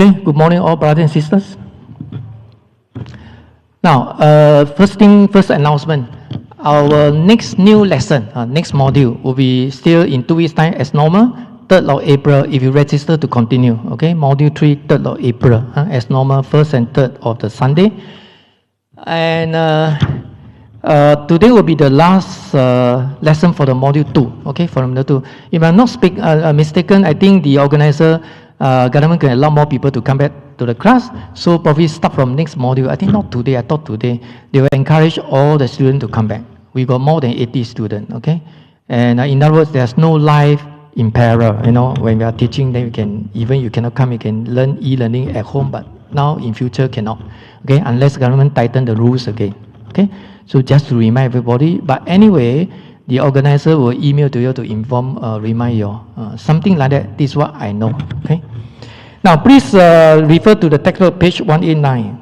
Okay, good morning all brothers and sisters. Now, first announcement. Our next new lesson, next module will be still in 2 weeks' time as normal, 3rd of April if you register to continue. Okay, module 3, 3rd of April, as normal, 1st and 3rd of the Sunday. And today will be the last lesson for the module 2, okay, for module 2. If I'm not mistaken, I think the organizer, government can allow more people to come back to the class, so probably start from next module. I think not today, I thought today. They will encourage all the students to come back. We got more than 80 students, okay? And in other words, there's no life in parallel, you know, when we are teaching, then you can, even you cannot come, you can learn e-learning at home, but now in future cannot, okay, unless government tighten the rules again, okay? So just to remind everybody, but anyway, the organizer will email to you to inform, remind you, something like that. This is what I know, okay? Now, please refer to the textbook, page 189.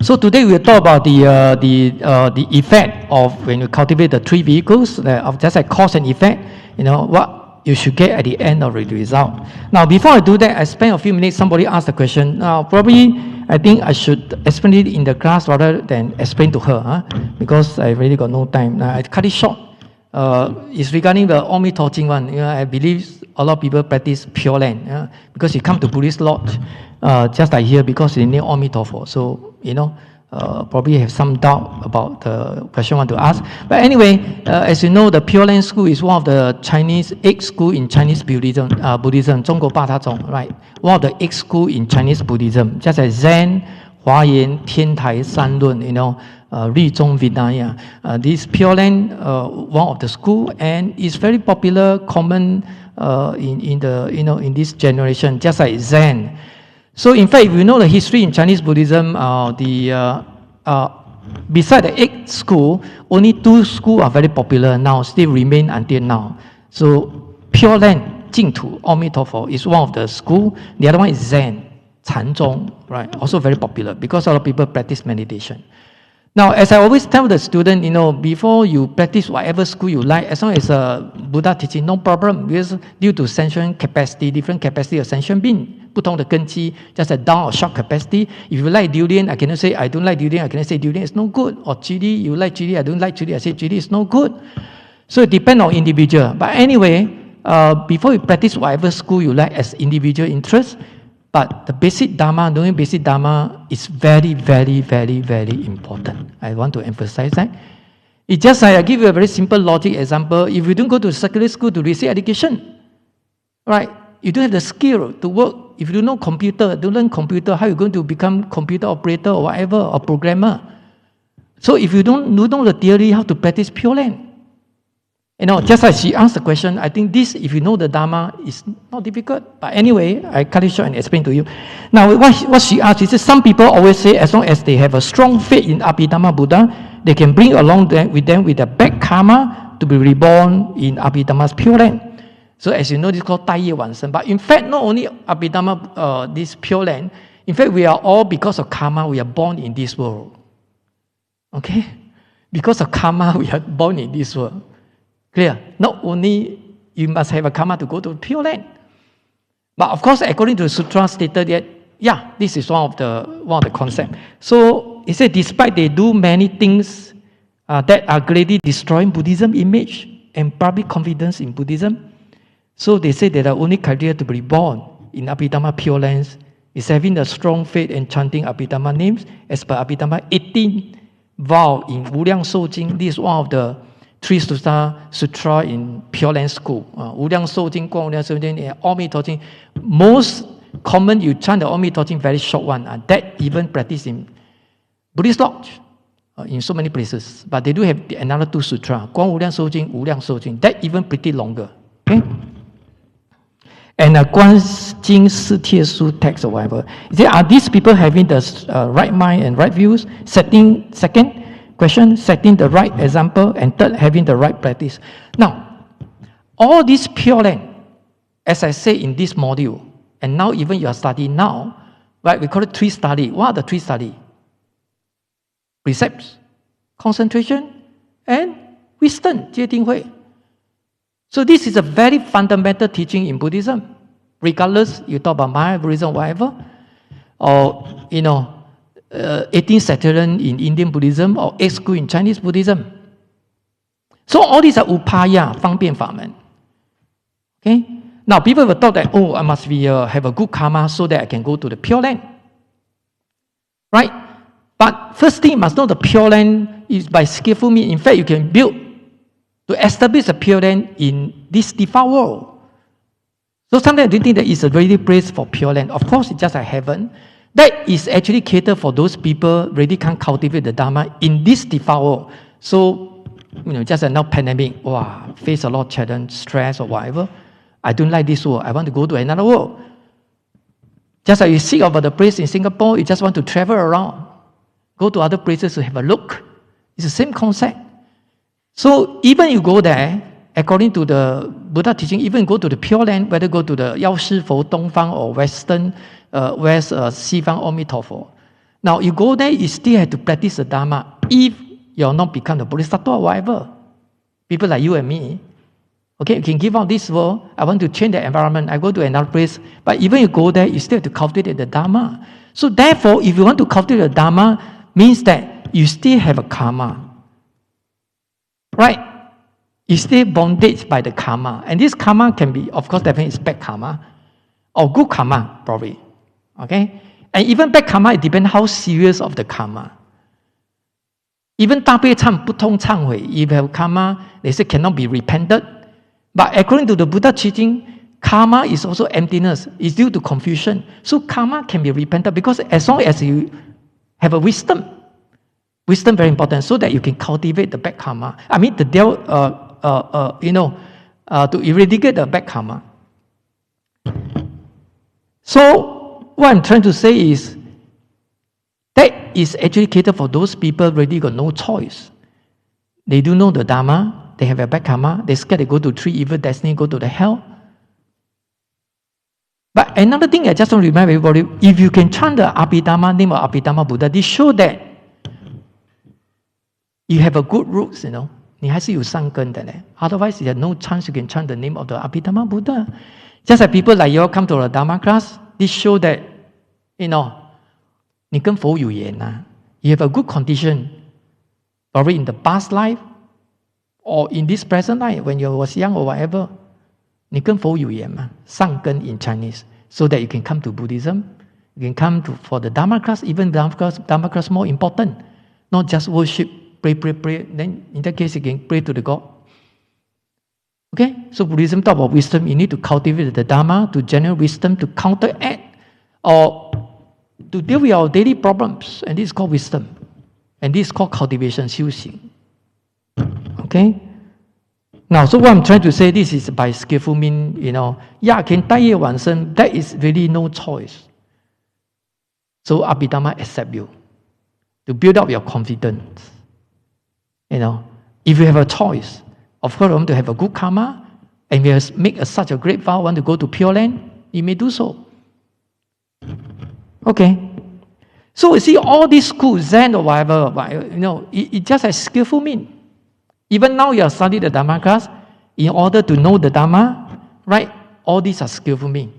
So today we will talk about the effect of when you cultivate the 3 vehicles, of just like cause and effect, you know, what you should get at the end of the result. Now, before I do that, I spend a few minutes, somebody asked the question. Now, probably, I think I should explain it in the class rather than explain to her, because I really got no time. Now, I cut it short. It's regarding the Omni Torching one. You know, I believe a lot of people practice Pure Land, because you come to Buddhist lodge, just like here, because they need Omni Torching. So, you know, probably have some doubt about the question I want to ask. But anyway, as you know, the Pure Land School is one of the Chinese 8 school in Chinese Buddhism, 中国八大宗, right? One of the 8 school in Chinese Buddhism, just as Zen, Huayan, Tiantai, Sanlun, you know, Rizhong, Vinaya. This Pure Land, one of the school, and it's very popular, common in this generation, just like Zen. So in fact, if you know the history in Chinese Buddhism, beside the 8 school, only 2 schools are very popular now, still remain until now. So Pure Land, Jingtu, Amitofo is one of the school. The other one is Zen, Chanzong, right? Also very popular because a lot of people practice meditation. Now, as I always tell the student, you know, before you practice whatever school you like, as long as Buddha teaching, no problem, because due to sentient capacity, different capacity of sentient being, 不同的根基, just a down or short capacity. If you like durian, I cannot say I don't like durian, I cannot say durian is no good. Or chili, you like chili, I don't like chili, I say chili is no good. So it depends on individual. But anyway, before you practice whatever school you like as individual interest, but the basic Dharma, knowing basic Dharma is very, very, very, very important. I want to emphasize that. It's just like I give you a very simple logic example. If you don't go to secondary school to receive education, right? You don't have the skill to work. If you don't know computer, don't learn computer, how are you going to become computer operator or whatever, or programmer? So if you don't know the theory, how to practice Pure Land? You know, just like she asked the question, I think this, if you know the Dharma, is not difficult. But anyway, I cut it short and explain to you. Now, what she asked, she said, some people always say, as long as they have a strong faith in Abhidhamma Buddha, they can bring along with them with the bad karma to be reborn in Abhidhamma's Pure Land. So as you know, this is called 大业往生. But in fact, not only Abhidhamma, this Pure Land, in fact, we are all, because of karma, we are born in this world. Okay? Because of karma, we are born in this world. Clear? Not only you must have a karma to go to Pure Land, but of course, according to the sutra stated that, yeah, this is one of the concepts. So it said, despite they do many things that are greatly destroying Buddhism image and public confidence in Buddhism, so they say that the only criteria to be born in Abhidhamma Pure Lands is having a strong faith and chanting Abhidhamma names as per Abhidhamma 18 vow in Wuliang Shou-Jing. This is one of the 3 sutra in Pure Land School. Wuliang Shou-Jing, Guang Wuliang Shou-Jing, and Omni Torching. Most common, you chant the Omni Torching, very short one. That even practiced in Buddhist lodge in so many places. But they do have another 2 sutra. Guang Wuliang Shou-Jing, Wuliang Shou-Jing. That even pretty longer. Okay? And Guan Jing Si Tie Su text or whatever. Are these people having the right mind and right views? Second question, setting the right example, and third, having the right practice. Now, all this Pure Land, as I say in this module, and now even you are studying now, right? We call it 3 study. What are the 3 study? Precepts, concentration, and wisdom, 戒定慧. So this is a very fundamental teaching in Buddhism. regardless you talk about Maya Buddhism, whatever, or 18 Saturn in Indian Buddhism, or 8 school in Chinese Buddhism. So all these are upaya, 方便法门. Okay? Now people will thought that, oh, I must have a good karma so that I can go to the Pure Land. Right? But first thing, you must know the Pure Land is by skillful means. In fact, you can build to establish a Pure Land in this defiled world. So sometimes do you think that it's a ready place for Pure Land? Of course, it's just like heaven. That is actually catered for those people really can't cultivate the Dharma in this defiled world. So, just like now pandemic, wow, face a lot of challenge, stress or whatever. I don't like this world. I want to go to another world. Just like you see over the place in Singapore, you just want to travel around, go to other places to have a look. It's the same concept. So even you go there, according to the Buddha teaching, even go to the Pure Land, whether go to the Yao Shi Fo, Dongfang or Western, West, Xifang, Amitofo. Now you go there, you still have to practice the Dharma. If you're not become the Bodhisattva or whatever, people like you and me, okay, you can give out this world. I want to change the environment. I go to another place. But even you go there, you still have to cultivate the Dharma. So therefore, if you want to cultivate the Dharma, means that you still have a karma. Right? You still bondage by the karma. And this karma can be, of course, definitely it's bad karma. Or good karma, probably. Okay? And even bad karma, it depends how serious of the karma. Even 大悲忏不通忏悔, if you have karma, they say cannot be repented. But according to the Buddha teaching, karma is also emptiness. It's due to confusion. So karma can be repented because as long as you have a wisdom very important, so that you can cultivate the bad karma. I mean, the devil, to eradicate the bad karma. So what I'm trying to say is that is actually catered for those people really got no choice. They do know the Dharma. They have a bad karma. They're scared they go to 3 evil destiny, go to the hell. But another thing I just want to remind everybody, if you can chant the Abhidhamma, name of Abhidhamma Buddha, this show that you have a good roots, 你还是有善根的嘞. Otherwise, you have no chance you can chant the name of the Abhidhamma Buddha. Just like people like you all come to the Dharma class, this show that, 你跟佛有缘啊. You have a good condition, probably in the past life, or in this present life, when you was young or whatever, 你跟佛有缘嘛, 善根 in Chinese, so that you can come to Buddhism, you can come for the Dharma class, even Dharma class more important, not just worship, pray, then in that case you can pray to the God. Okay, so Buddhism talk about wisdom, you need to cultivate the Dharma to generate wisdom to counteract or to deal with our daily problems, and this is called wisdom, and this is called cultivation, 修行. Okay? Now, so what I'm trying to say, this is by skillful means, can 待业往生, that is really no choice. So Abhidhamma accept you to build up your confidence. If you have a choice, of course, you want to have a good karma, and you make such a great vow, want to go to Pure Land, you may do so. Okay. So you see, all these schools, Zen or whatever, it just has skillful means. Even now you are studying the Dharma class, in order to know the Dharma, right? All these are skillful means.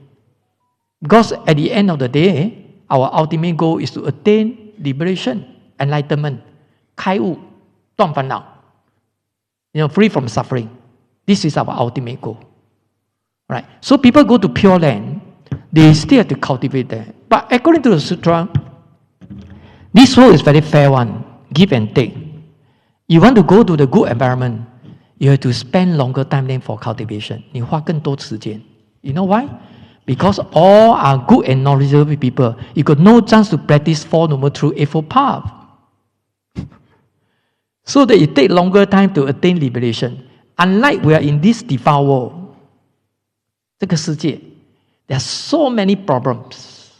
Because at the end of the day, our ultimate goal is to attain liberation, enlightenment, 开悟, 断烦恼, free from suffering. This is our ultimate goal. Right? So people go to Pure Land, they still have to cultivate that. But according to the sutra, this world is very fair one, give and take. You want to go to the good environment, you have to spend longer time than for cultivation. 你花更多时间. You know why? Because all are good and knowledgeable people. You got no chance to practice Four Noble Truths, Eightfold Path. So that it take longer time to attain liberation. Unlike we are in this defiled world, 这个世界, there are so many problems.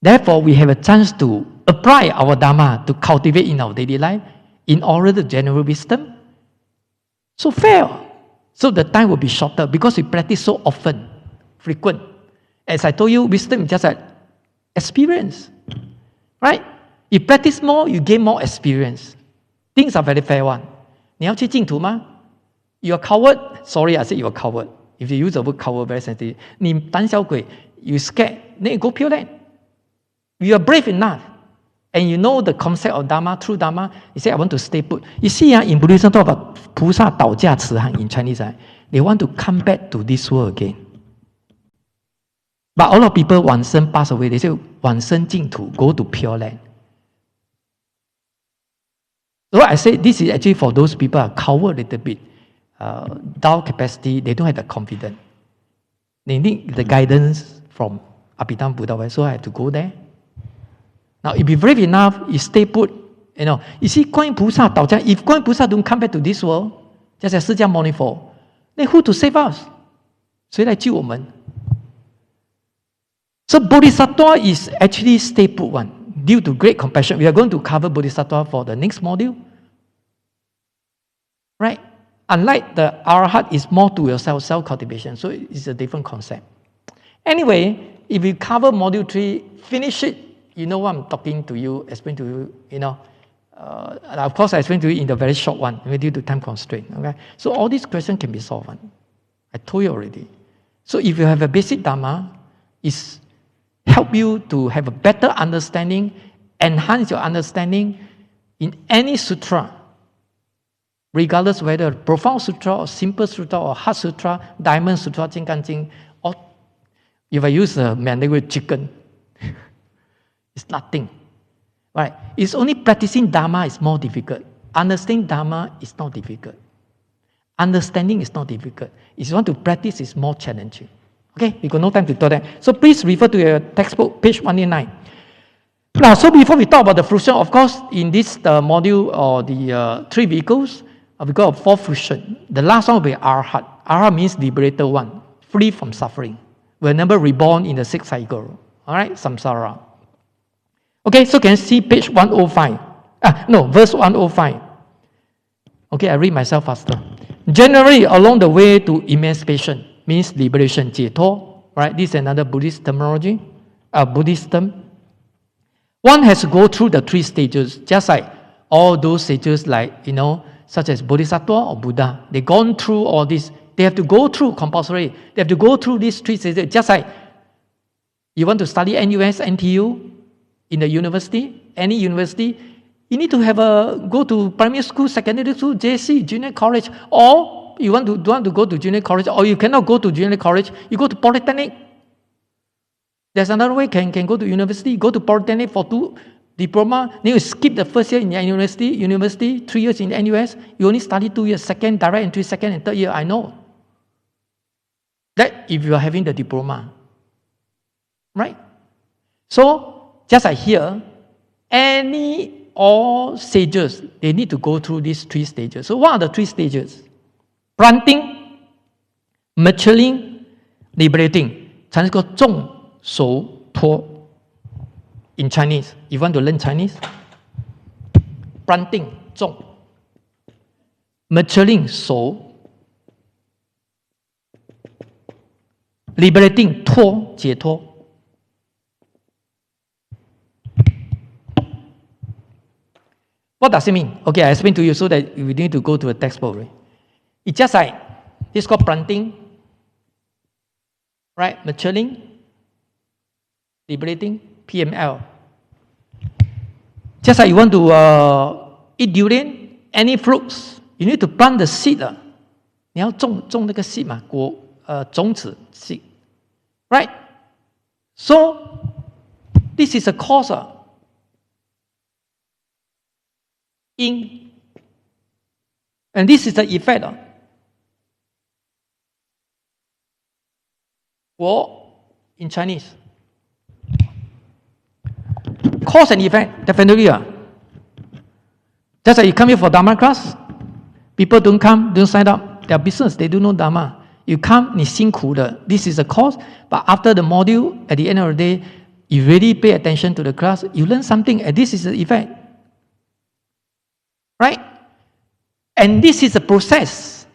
Therefore, we have a chance to apply our Dharma to cultivate in our daily life in order to generate wisdom. So fair. So the time will be shorter because we practice so often, frequent. As I told you, wisdom is just like experience. Right? You practice more, you gain more experience. Things are very fair one. 你要去净土吗? You are coward? Sorry, I said you are coward. If you use the word coward, very sensitive. 你胆小鬼 you scared, then you go Pure Land. You are brave enough, and you know the concept of Dharma, true Dharma. You say, I want to stay put. You see, in Buddhism, talk about 菩萨倒驾慈航 in Chinese. They want to come back to this world again. But a lot of people, 往生 pass away, they say, 往生净土, go to Pure Land. So I say, this is actually for those people who are coward a little bit. Doubt capacity, they don't have the confidence. They need the guidance from Abhidhamma Buddha, so I have to go there. Now, if you're brave enough, you stay put. You see, 观音菩萨倒驾, if 观音菩萨 don't come back to this world, just as 释迦牟尼佛, then who to save us? 谁来救我们? So Bodhisattva is actually stay put one. Due to great compassion, we are going to cover Bodhisattva for the next module. Right? Unlike the Arahat, is more to yourself, self-cultivation. So it's a different concept. Anyway, if you cover module 3, finish it, you know what I'm talking to you, explain to you, of course I explain to you in the very short one, due to time constraint. Okay? So all these questions can be solved. I told you already. So if you have a basic Dharma, it's help you to have a better understanding, enhance your understanding in any sutra, regardless whether profound sutra or simple sutra or hard sutra, diamond sutra, 金刚经, or if I use a language chicken, it's nothing. Right? It's only practicing Dharma is more difficult. Understanding Dharma is not difficult. Understanding is not difficult. If you want to practice, it's more challenging. Okay, we got no time to talk that. So please refer to your textbook, page 189. Now, so before we talk about the fruition, of course, in this module or the 3 vehicles, we got 4 fruition. The last one will be Arahat. Arahat means liberated one, free from suffering. We're never reborn in the 6th cycle. All right, samsara. Okay, so can you see page 105? Verse 105. Okay, I read myself faster. Generally, along the way to emancipation, means liberation, 解脱, right? This is another Buddhist terminology, Buddhist term. One has to go through the 3 stages, just like all those stages, like, such as Bodhisattva or Buddha. They've gone through all this. They have to go through compulsory. They have to go through these 3 stages, just like you want to study NUS, NTU, in the university, any university, you need to go to primary school, secondary school, JC, junior college, or you don't want to go to junior college, or you cannot go to junior college, you go to polytechnic. There's another way, can go to university, go to polytechnic for 2 diploma, then you skip the first year in the university, 3 years in the NUS, you only study 2 years, second direct entry, second and third year, I know. That if you are having the diploma. Right? So, just like here, all sages, they need to go through these 3 stages. So what are the 3 stages? Planting, maturing, liberating. Chinese called 种熟脱. In Chinese, if you want to learn Chinese, planting, 种, maturing, 熟, liberating, 脱, 解脱. What does it mean? Okay, I explain to you so that we need to go to a textbook. Right? It's just like, this is called planting, right? Maturing, liberating, PML. Just like you want to eat durian, any fruits, you need to plant the seed. 你要种那个 seed 嘛，种子 seed, right? So this is a cause. In, and this is the effect. 我 in Chinese. Cause and effect, definitely. Just like you come here for Dharma class, people don't come, don't sign up, their business, they do no Dharma. You come, 你辛苦的, this is the cause, but after the module, at the end of the day, you really pay attention to the class, you learn something, and this is the effect. Right? And this is a process.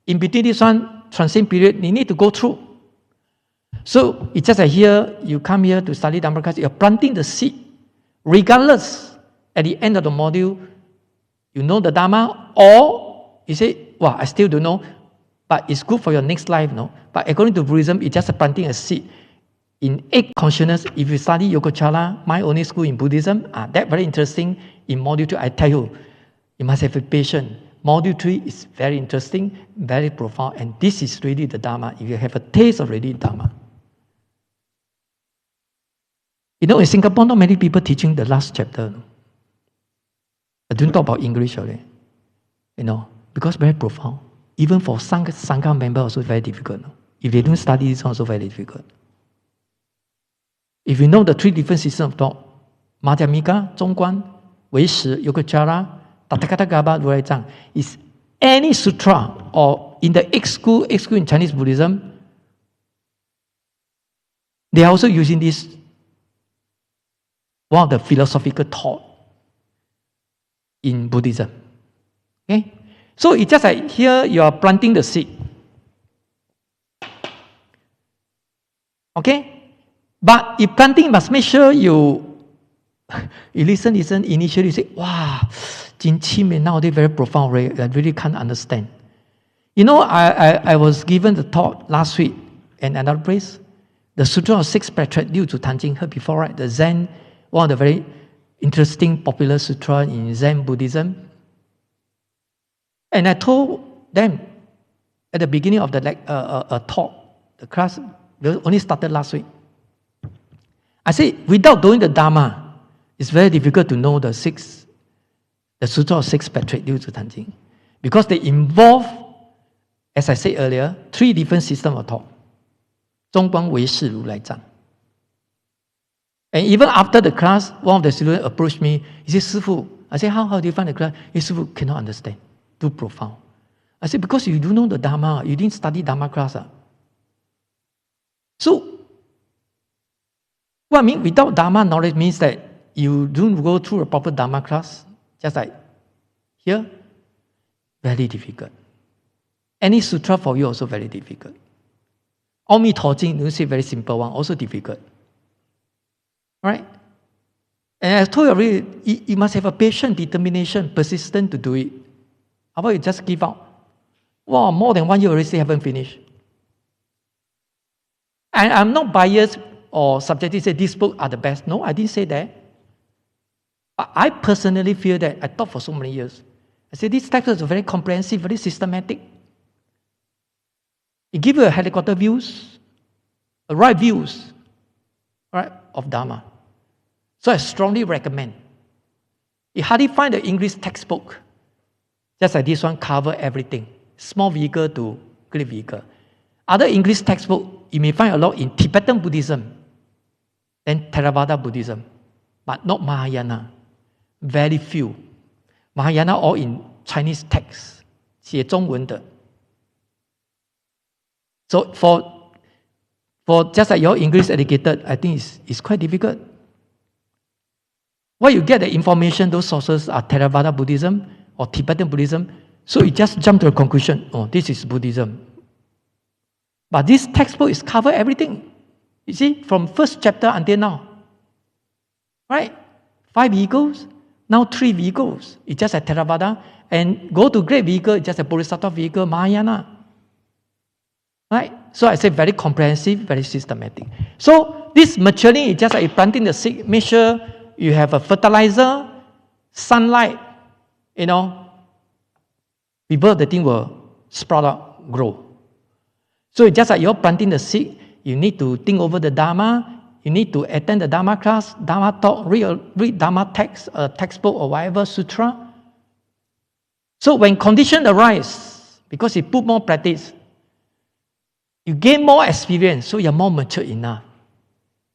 In between this one, transient period, you need to go through. So, it's just like here, you come here to study Dharma class, you're planting the seed. Regardless, at the end of the module, you know the Dharma, or you say, well, I still don't know. but it's good for your next life, no? But according to Buddhism, it's just planting a seed. In 8 consciousness, if you study Yogacara, my only school in Buddhism, that's very interesting. In Module 2, I tell you, you must have a patience. Module 3 is very interesting, very profound, and this is really the Dharma. If you have a taste of really Dharma. You know, in Singapore, not many people teaching the last chapter. No? I don't talk about English already. You know, because very profound. Even for Sangha member also very difficult. No? If they don't study, it's also very difficult. If you know the 3 different systems of thought, Madhyamika, Zhongguan, Weishi, Yogacara, Tathagata如来藏, is any sutra or in the 8 school in Chinese Buddhism, they are also using this, one of the philosophical thought in Buddhism. Okay? So it's just like here you are planting the seed. Okay? But if planting, you must make sure you listen, initially you say, wow, Jin Qim nowadays very profound, I really can't understand. You know, I was given the talk last week in another place, the Sutra of 6 Patriarchs due to Tanjing, heard before, right? The Zen, one of the very interesting, popular sutra in Zen Buddhism. And I told them at the beginning of the talk, the class only started last week. I said, without doing the Dharma, it's very difficult to know the Sutra of 6 Patriarchs due to Tanjing. Because they involve, as I said earlier, 3 different systems of thought. 中观唯识如来藏. And even after the class, one of the students approached me. He said, Sifu, I said, how do you find the class? He said, Sifu, cannot understand. Too profound. I said, because you don't know the Dharma. You didn't study Dharma class. So, what I mean without Dharma knowledge means that you don't go through a proper Dharma class. Just like here, very difficult. Any sutra for you also very difficult. Aumi Tojing, you say very simple one, also difficult. Right? And I told you already, you must have a patient determination, persistent to do it. How about you just give up? Wow, more than 1 year already still haven't finished. And I'm not biased or subjective say these books are the best. No, I didn't say that. But I personally feel that I taught for so many years. I said these texts are very comprehensive, very systematic. It gives you a helicopter views, a right views, right, of Dharma. So I strongly recommend. You hardly find the English textbook, just like this one, cover everything. Small vehicle to great vehicle. Other English textbook, you may find a lot in Tibetan Buddhism, then Theravada Buddhism, but not Mahayana. Very few. Mahayana all in Chinese text, 写中文的. So for just like you're English educated, I think it's quite difficult. Where you get the information, those sources are Theravada Buddhism or Tibetan Buddhism. So you just jump to a conclusion, oh, this is Buddhism. But this textbook is cover everything. You see, from first chapter until now. Right? 5 vehicles, now 3 vehicles. It's just a Theravada. And go to great vehicle, it's just a Bodhisattva vehicle, Mahayana. Right? So I say very comprehensive, very systematic. So this maturing is just like planting the seed. Make sure you have a fertilizer, sunlight, people, the thing will sprout out, grow. So it's just like you're planting the seed, you need to think over the Dharma, you need to attend the Dharma class, Dharma talk, read Dharma text, textbook or whatever, sutra. So when conditions arise, because you put more practice, you gain more experience, so you're more mature enough.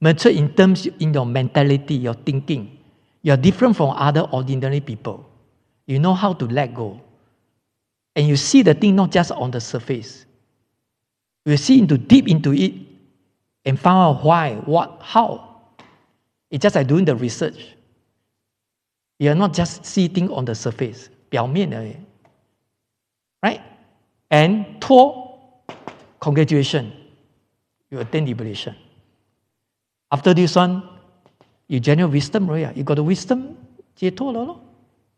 Mature in terms in your mentality, your thinking. You're different from other ordinary people. You know how to let go. And you see the thing not just on the surface. You see deep into it and find out why, what, how. It's just like doing the research. You're not just seeing things on the surface. 表面而已. Right? And 脱 congratulations, you attain liberation. After this one, you generate wisdom, right? You got the wisdom, 解脱了咯.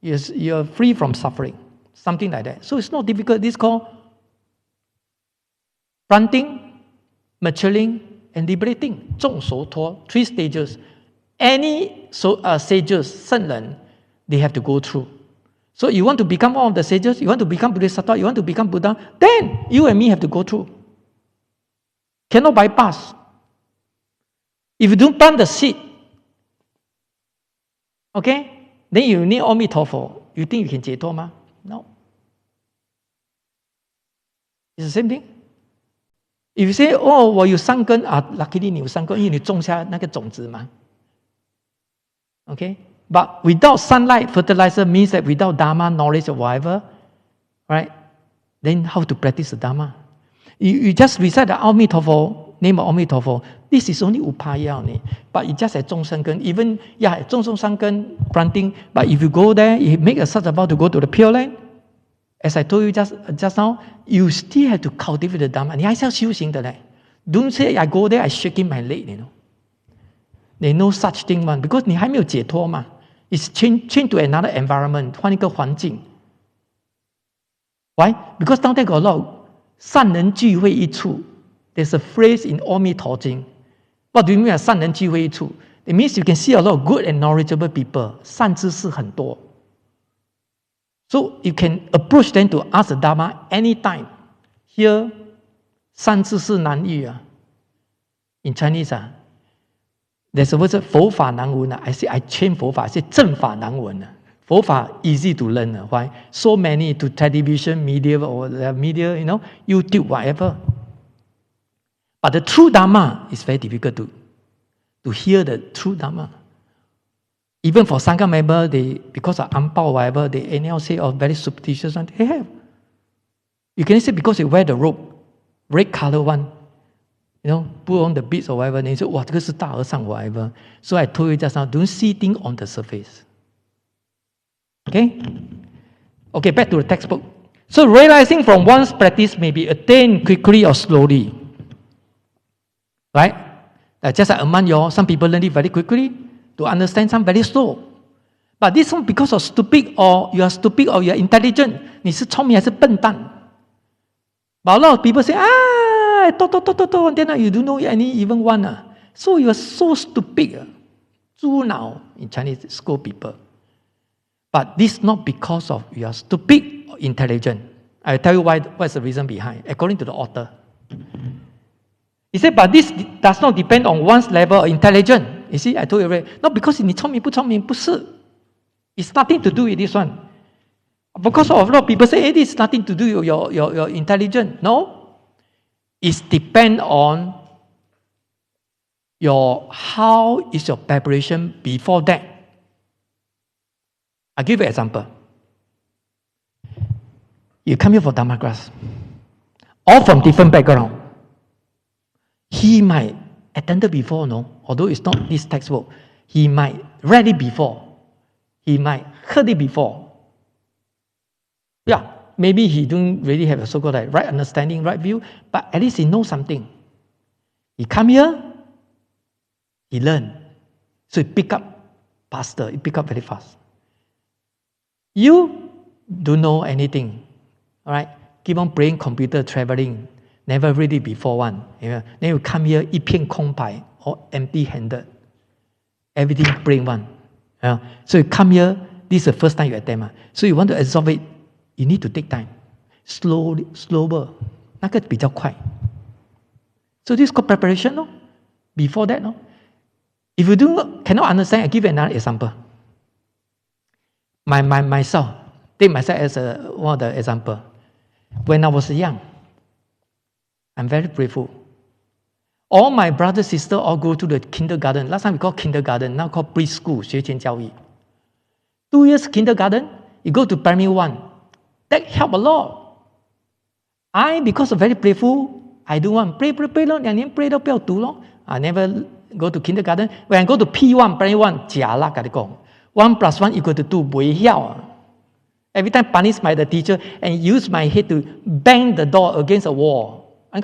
You're free from suffering, something like that. So it's not difficult. This is called planting, maturing, and liberating. 众熟脱 3 stages. Any sages, 圣人, they have to go through. So you want to become one of the sages, you want to become Bodhisattva, you want to become Buddha, then you and me have to go through. Cannot bypass. If you don't plant the seed, okay, then you need Ami Tofo. You think you can 解脱吗? No. It's the same thing. If you say, oh, 我有三根 luckily 你有三根，因为你种下那个种子嘛。Okay? But without sunlight, fertilizer means that without Dharma, knowledge or whatever, right? Then how to practice the Dharma? You just recite the Aumi Tofo, name of Aumi Tofo. This is only upaya only. But it just at 种生根. Even, yeah, 种生根 planting. But if you go there, you make a such about to go to the Pure Land, as I told you just now, you still have to cultivate the Dharma. 你还是要修行的嘞. Don't say I go there, I shaking my leg, you know. There's no such thing, man, because 你还没有解脱嘛. It's change to another environment, 换一个环境. Why? Because down there got a lot of 善人聚会一处. There's a phrase in 阿弥陀经. What do you mean by 善人聚会一处? It means you can see a lot of good and knowledgeable people. 善知识很多. So you can approach them to ask the Dharma anytime. Here, 善知识难遇啊. In Chinese, there's a word 佛法难闻啊. I say I change 佛法, I say 正法难闻啊. 佛法 easy to learn. Why? So many to television, media, or media, you know, YouTube, whatever. But the true Dharma is very difficult to hear the true Dharma. Even for Sangha member, they, because of ampao or whatever, they anyhow say, oh, very superstitious one. They have. You can say because they wear the robe, red color one, you know, put on the beads or whatever, and they say, wow, this is 大和尚 whatever. So I told you just now, don't see things on the surface. Okay? Okay, back to the textbook. So realizing from one's practice may be attained quickly or slowly. Right? Just like among you, some people learn it very quickly, to understand some very slow. But this one because of stupid or you are intelligent. 你是聪明还是笨蛋? But a lot of people say, and then you don't know any even one. So you are so stupid. 猪脑 in Chinese school people. But this not because of you are stupid or intelligent. I'll tell you what's the reason behind, according to the author. He said, but this does not depend on one's level of intelligence. You see, I told you already. Not because 你聪明不聪明，不是. It's nothing to do with this one. Because of a lot of people say, hey, this is nothing to do with your intelligence. No. It depends on how is your preparation before that. I'll give you an example. You come here for Dharma class, all from different background. He might attended before, no? Although it's not this textbook. He might read it before. He might heard it before. Yeah, maybe he don't really have a so-called like right understanding, right view, but at least he knows something. He come here, he learn. So he pick up faster, he pick up very fast. You don't know anything, all right? Keep on playing computer, traveling, never read it before one. Then you come here, 一片空白 or empty-handed. Everything brain one. So you come here, this is the first time you attend. So you want to absorb it, you need to take time. Slower. 那个比较快. So this is called preparation, no? Before that, no? If you cannot understand, I give you another example. Myself, take myself as one of the example. When I was young, I'm very grateful. All my brothers, sisters all go to the kindergarten. Last time we called kindergarten, now called preschool, 学前教育. 2 years kindergarten, you go to primary 1. That helped a lot. Because I'm very playful, I do want pray 咯, 2年 pray 都不要读咯. I never go to kindergarten. When I go to P1, primary 1, 假啦, 跟你讲. 1 plus 1 equal to 2, 不会晓. Every time punished by the teacher and use my head to bang the door against a wall. So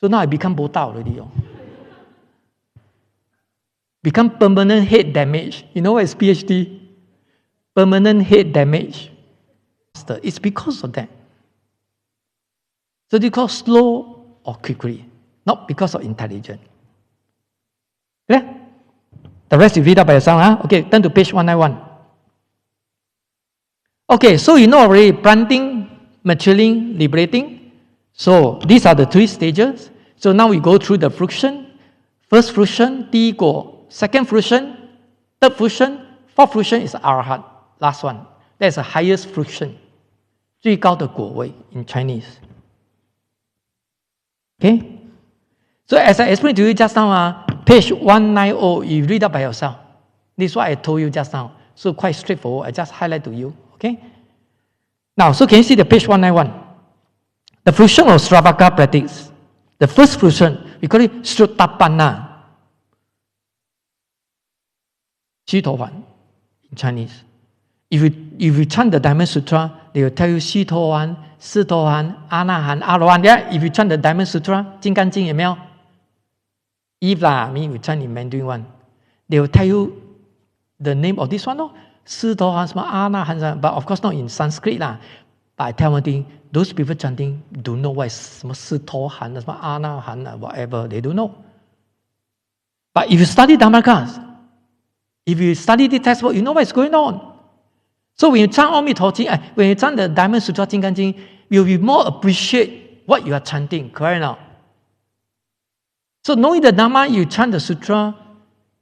now I become botao already. Become permanent head damage. You know what is PhD? Permanent head damage. It's because of that. So they call slow or quickly, not because of intelligence. Clear? The rest you read up by yourself. Huh? Okay, turn to page 191. Okay, so you know already planting, maturing, liberating. So these are the 3 stages. So now we go through the fruition. First fruition, 第一果. Second fruition, third fruition, fourth fruition is Arahat. Last one. That's the highest fruition. 最高的果位 in Chinese. Okay? So as I explained to you just now, page 190, you read up by yourself. This is what I told you just now. So quite straightforward. I just highlight to you. Okay? Now, so can you see the page 191? The fruition of Sravaka practice. The first fruition, we call it Srutapana. 须陀洹 in Chinese. If you chant the Diamond Sutra, they will tell you 须陀洹, 斯陀洹, 阿那含, 阿罗汉. Yeah, if you chant the Diamond Sutra, 金刚经有没有? If I mean we chant in Mandarin one, they will tell you the name of this one, no? 斯陀洹什么阿那含, but of course not in Sanskrit lah. But I tell one thing, those people chanting don't know what is 什么斯陀洹, 什么阿那含, whatever, they don't know. But if you study Dhamma class, if you study the textbook, you know what is going on. So when you chant Om Mito Jing, when you chant the Diamond Sutra, 金刚经, you will more appreciate what you are chanting. Correct or not? So knowing the Dhamma, you chant the Sutra,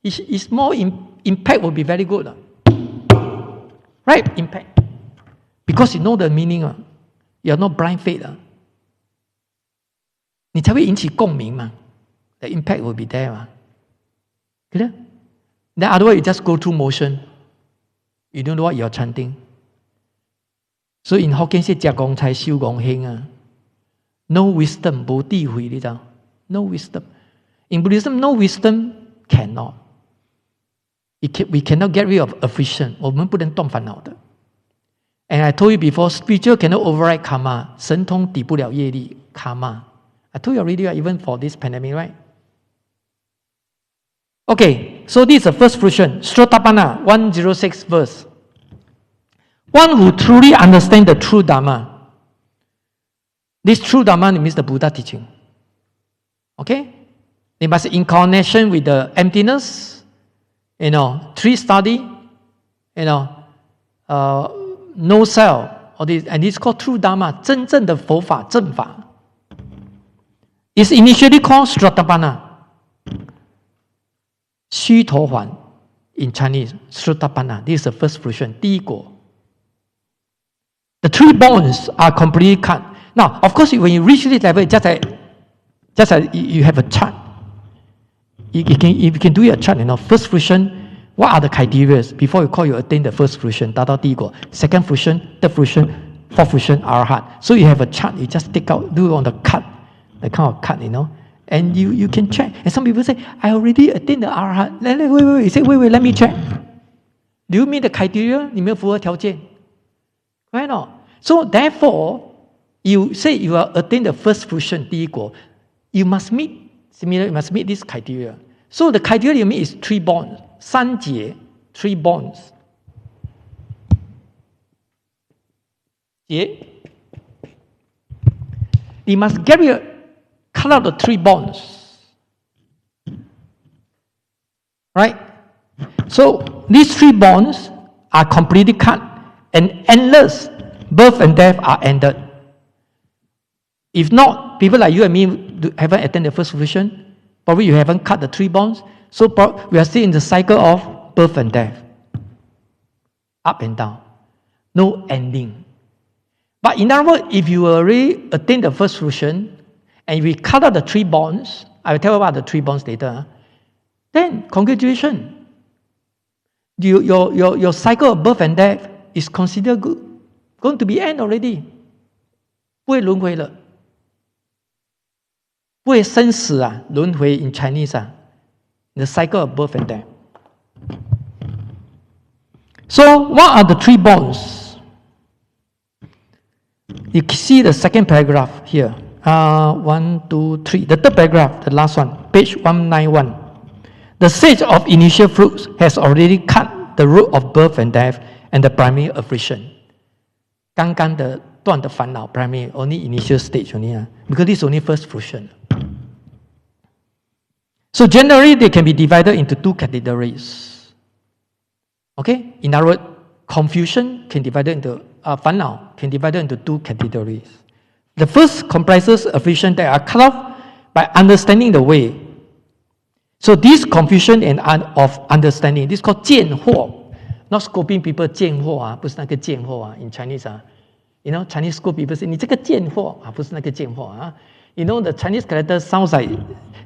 is more impact will be very good. Right? Impact. Because you know the meaning. You are not blind faith. 你才会引起共鸣嘛. The impact will be there. Clear? Then otherwise you just go through motion. You don't know what you're chanting. So in Hokkien say 食公菜收公興. No wisdom, 無智慧, 你知道? No wisdom. In Buddhism, no wisdom cannot. We cannot get rid of affliction. 我們不能斷煩惱的. And I told you before, spiritual cannot override karma. 神通抵不了業力 karma. I told you already, even for this pandemic, right? Okay, so this is the first fruition. Srotapana, 106 verse. One who truly understands the true Dhamma. This true Dhamma means the Buddha teaching. Okay? They must in connection with the emptiness, tree study, no self, all this, and it's called true Dhamma, 真正的佛法, 正法. It's initially called Srotapana. 须陀洹 in Chinese, Srutapana. This is the first fruition, 第一果. The 3 bonds are completely cut. Now, of course, when you reach this level, just like you have a chart. You can do your chart, first fruition, what are the criteria before you attain the first fruition, 达到第一果, second fruition, third fruition, fourth fruition, arahat. So you have a chart, you just take out, do it on the cut, the kind of cut, and you can check. And some people say, I already attained the arahat. Wait. You say, wait, let me check. Do you meet the criteria? 你没有符合条件? Right or not? So therefore, you say you are attained the first fruition, 第一果, you must meet this criteria. So the criteria you meet is 3 bonds. 三结, 3 bonds. 结. You must cut out the 3 bonds. Right? So these 3 bonds are completely cut, and endless birth and death are ended. If not, people like you and me haven't attained the first fruition, probably you haven't cut the 3 bonds, so we are still in the cycle of birth and death. Up and down. No ending. But in other words, if you already attained the first fruition, and we cut out the 3 bonds, I will tell you about the 3 bonds later, then congratulations. Your cycle of birth and death is considered good. Going to be end already. 不会轮回了. 不会生死啊, 轮回 in Chinese the cycle of birth and death. So what are the 3 bonds? You see the second paragraph here. 1, 2, 3. The third paragraph, the last one, page 191. The sage of initial fruits has already cut the root of birth and death and the primary affliction. 刚刚的断的烦恼 primary only initial stage only because this is only first fruition. So generally they can be divided into two categories. Okay, in other words, confusion can be divided into 烦恼 can be divided into two categories. The first comprises affliction that are cut off by understanding the way. So this confusion and of understanding, this is called 见惑. Not scolding people 见惑不是那个见惑in Chinese You know, Chinese school people say 你这个贱货不是那个贱货You know, the Chinese character sounds like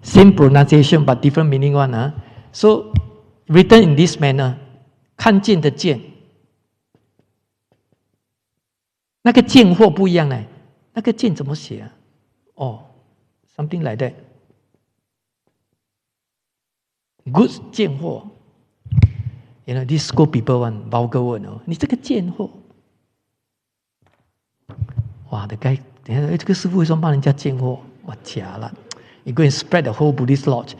same pronunciation but different meaning one So written in this manner, 看见的见，那个贱货不一样呢。那个贱怎么写something like that. Good 贱货。You know, this school people one vulgar word 你这个贱货。哇，这个师父为什么骂人家贱货？哇，假了！你 go and spread the whole Buddhist lodge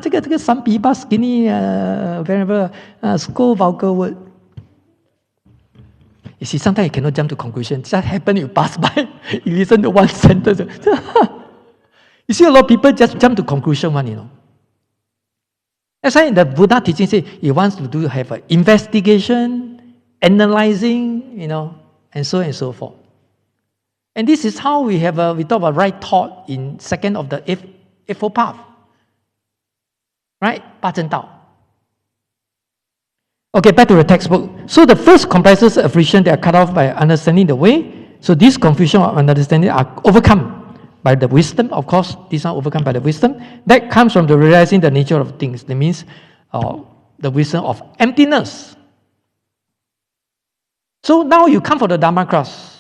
这个 some people skinny Venerable school vulgar word. You see, sometimes you cannot jump to conclusion. Just happen you pass by, you listen to one sentence. You see, a lot of people just jump to conclusion one, you know. That's why the Buddha teaching says he wants to have an investigation, analyzing, you know, and so on and so forth. And this is how we talk about right thought in second of the Eightfold Path. Right? 八正道. Okay, back to the textbook. So the first comprises affliction that are cut off by understanding the way. So this confusion of understanding are overcome by the wisdom. Of course, these are overcome by the wisdom. That comes from the realizing the nature of things. That means the wisdom of emptiness. So now you come for the Dharma class.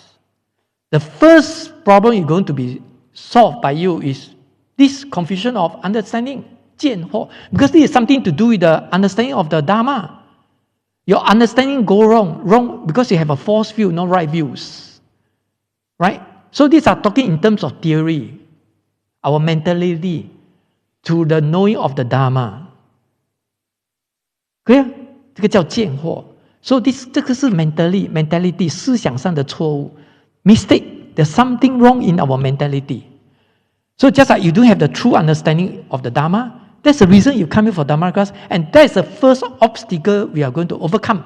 The first problem you're going to be solved by you is this confusion of understanding, 见惑, because this is something to do with the understanding of the Dharma. Your understanding go wrong because you have a false view, not right views. Right? So these are talking in terms of theory, our mentality, to the knowing of the Dharma. Clear? 这个叫见惑. So这个是 mentality 思想上的错误 mistake. There's something wrong in our mentality. So just like you don't have the true understanding of the Dharma, that's the reason you come here for Dharma class, and that's the first obstacle we are going to overcome.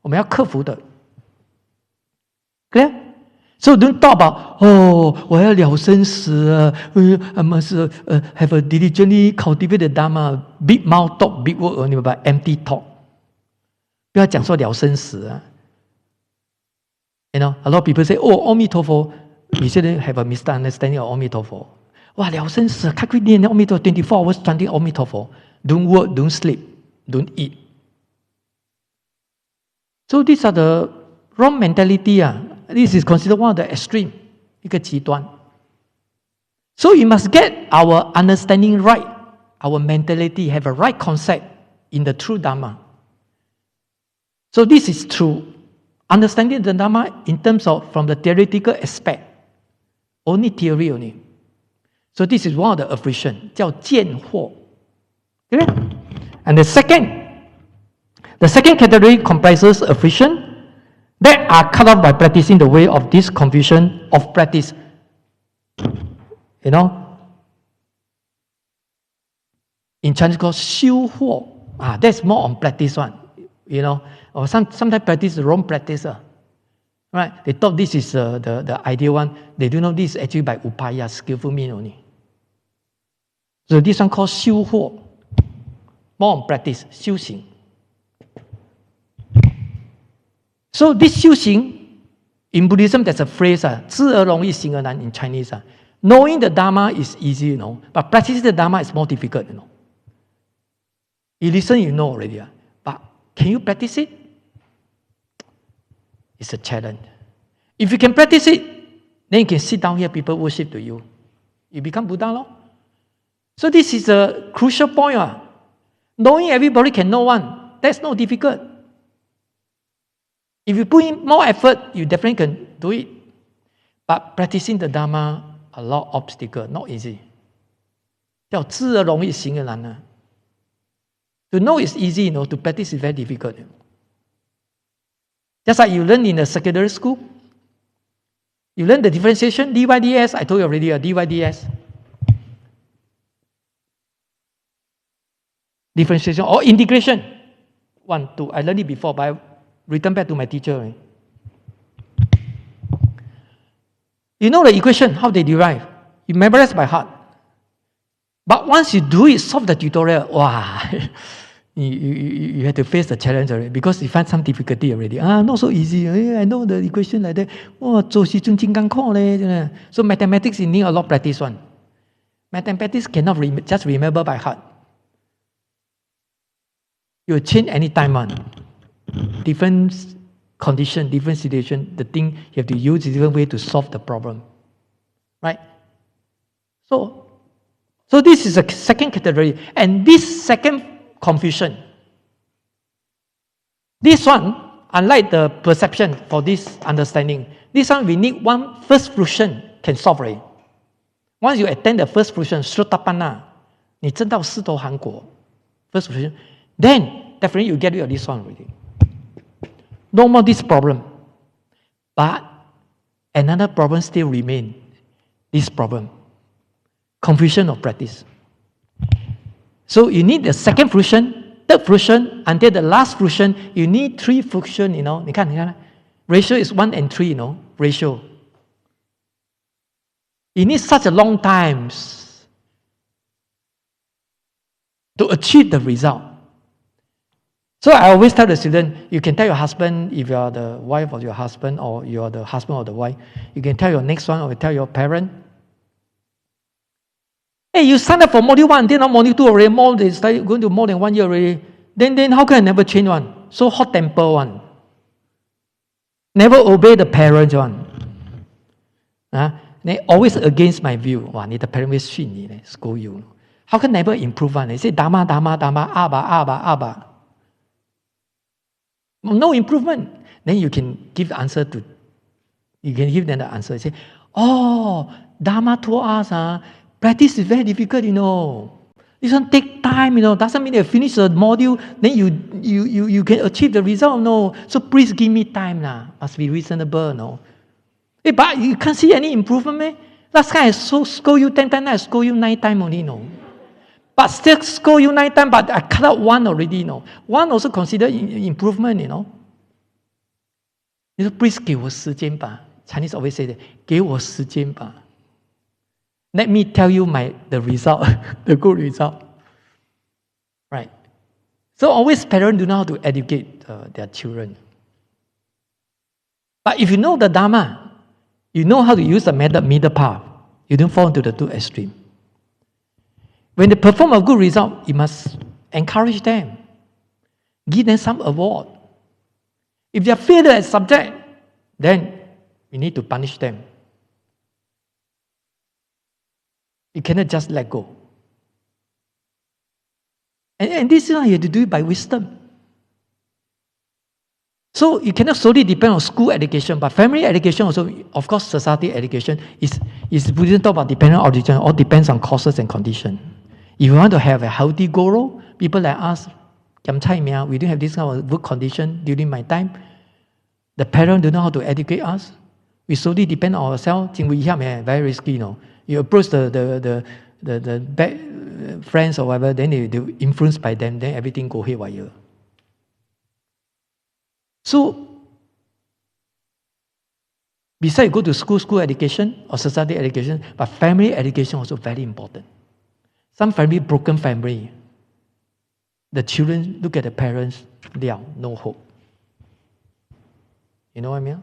我们要克服的 Clear? So don't talk about, 我要了生死I must have a diligently cultivated Dharma, big mouth talk, big word only, but empty talk. 不要讲说了生死You know, a lot of people say, 阿弥陀佛 有些人 have a misunderstanding of 阿弥陀佛哇，了生死，开会念阿弥陀佛 24 hours chanting 阿弥陀佛 Don't work, don't sleep, don't eat. So these are the wrong mentality This is considered one of the extreme, 一个极端 So you must get our understanding right, our mentality, have a right concept in the true Dharma. So this is true. Understanding the Dharma in terms of from the theoretical aspect. Only theory only. So this is one of the affliction, 叫见惑 Okay? And the second category comprises affliction that are cut off by practicing the way of this confusion of practice. You know? In Chinese called 修惑 that's more on practice one. You know? Or sometimes practice the wrong practice. Right? They thought this is the ideal one. They do know this is actually by upaya, skillful means only. So this one called 修惑 more on practice, 修行 So this 修行 in Buddhism there's a phrase 知而容易行而难 in Chinese Knowing the Dharma is easy, you know, but practicing the Dharma is more difficult, you know. You listen, you know already, but can you practice it? It's a challenge. If you can practice it, then you can sit down here, people worship to you. You become Buddha. So this is a crucial point. Knowing everybody can know one, that's not difficult. If you put in more effort, you definitely can do it. But practicing the Dharma, a lot of obstacles, not easy. 叫知而容易行而难 To know is easy, you know, to practice is very difficult. Just like you learn in a secondary school, You learn the differentiation, dy ds, I told you already, dy ds. Differentiation or integration. 1, 2. I learned it before, but I return back to my teacher. You know the equation, how they derive. You memorize by heart. But once you do it, solve the tutorial, wow, you have to face the challenge already because you find some difficulty already. Not so easy. I know the equation like that. So mathematics, you need a lot of practice one. Mathematics cannot just remember by heart. You change any time one. Different condition, different situation, the thing you have to use a different way to solve the problem. Right? So this is a second category. And this second confusion, this one, unlike the perception for this understanding, this one we need one first fruition can solve it. Once you attend the first fruition, Srutapana, 你证到四头韩国, first fruition, then definitely you get rid of this one already. No more this problem. But another problem still remains. This problem. Confusion of practice. So you need the second fruition, third fruition, until the last fruition, you need 3 fruition, 你看, ratio is 1 and 3, ratio. You need such a long time to achieve the result. So I always tell the student, you can tell your husband, if you are the wife of your husband, or you are the husband of the wife, you can tell your next one, or tell your parent, hey, you signed up for module 1, then now module 2 already, they started going to more than 1 year already. Then how can I never change one? So hot temper one. Never obey the parents one. They always against my view. 哇，你的 parent 会训你呢 scold you. How can never improve one? They say Dharma, Abba. No improvement. Then you can give the answer to, you can give them the answer. Say, Dharma told us, practice is very difficult, This one take time, Doesn't mean you finish the module, then you can achieve the result, no. So please give me time, Must be reasonable, no. Hey, but you can't see any improvement, man. Last time I scold you 10 times, I scold you 9 times only, no. But still scold you 9 times, but I cut out 1 already, no. 1 also considered improvement, You say, please 给我时间吧. Chinese always say that, 给我时间吧. Let me tell you the result, the good result. Right. So always parents do know how to educate their children. But if you know the Dharma, you know how to use the middle path. You don't fall into the 2 extremes. When they perform a good result, you must encourage them. Give them some award. If they are failed as subject, then you need to punish them. You cannot just let go. And this is why you have to do it by wisdom. So you cannot solely depend on school education, but family education also, of course, society education is Buddhism talk about dependent origin, all depends on causes and condition. If you want to have a healthy guru, people like us, we don't have this kind of good condition during my time. The parents don't know how to educate us. We solely depend on ourselves. Very risky, You approach the bad friends or whatever, then they influenced by them, then everything go haywire. So, besides go to school education or society education, but family education also very important. Some family, broken family, the children look at the parents, no hope. You know what I mean?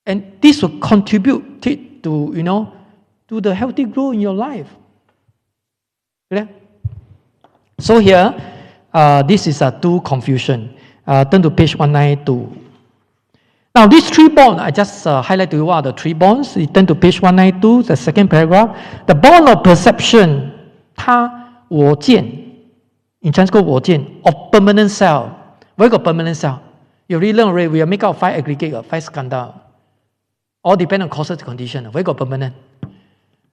And this will contribute to, to the healthy growth in your life. Clear? So here, this is a 2 confusion. Turn to page 192. Now, these 3 bonds, I just highlight to you what are the 3 bonds. You turn to page 192, the second paragraph. The bond of perception, 他我见, in Chinese called 我见, of permanent cell. Where got permanent cell? You already learned already, we are make out 5 aggregate, 5 skandha. All depend on causes and condition. Where got permanent?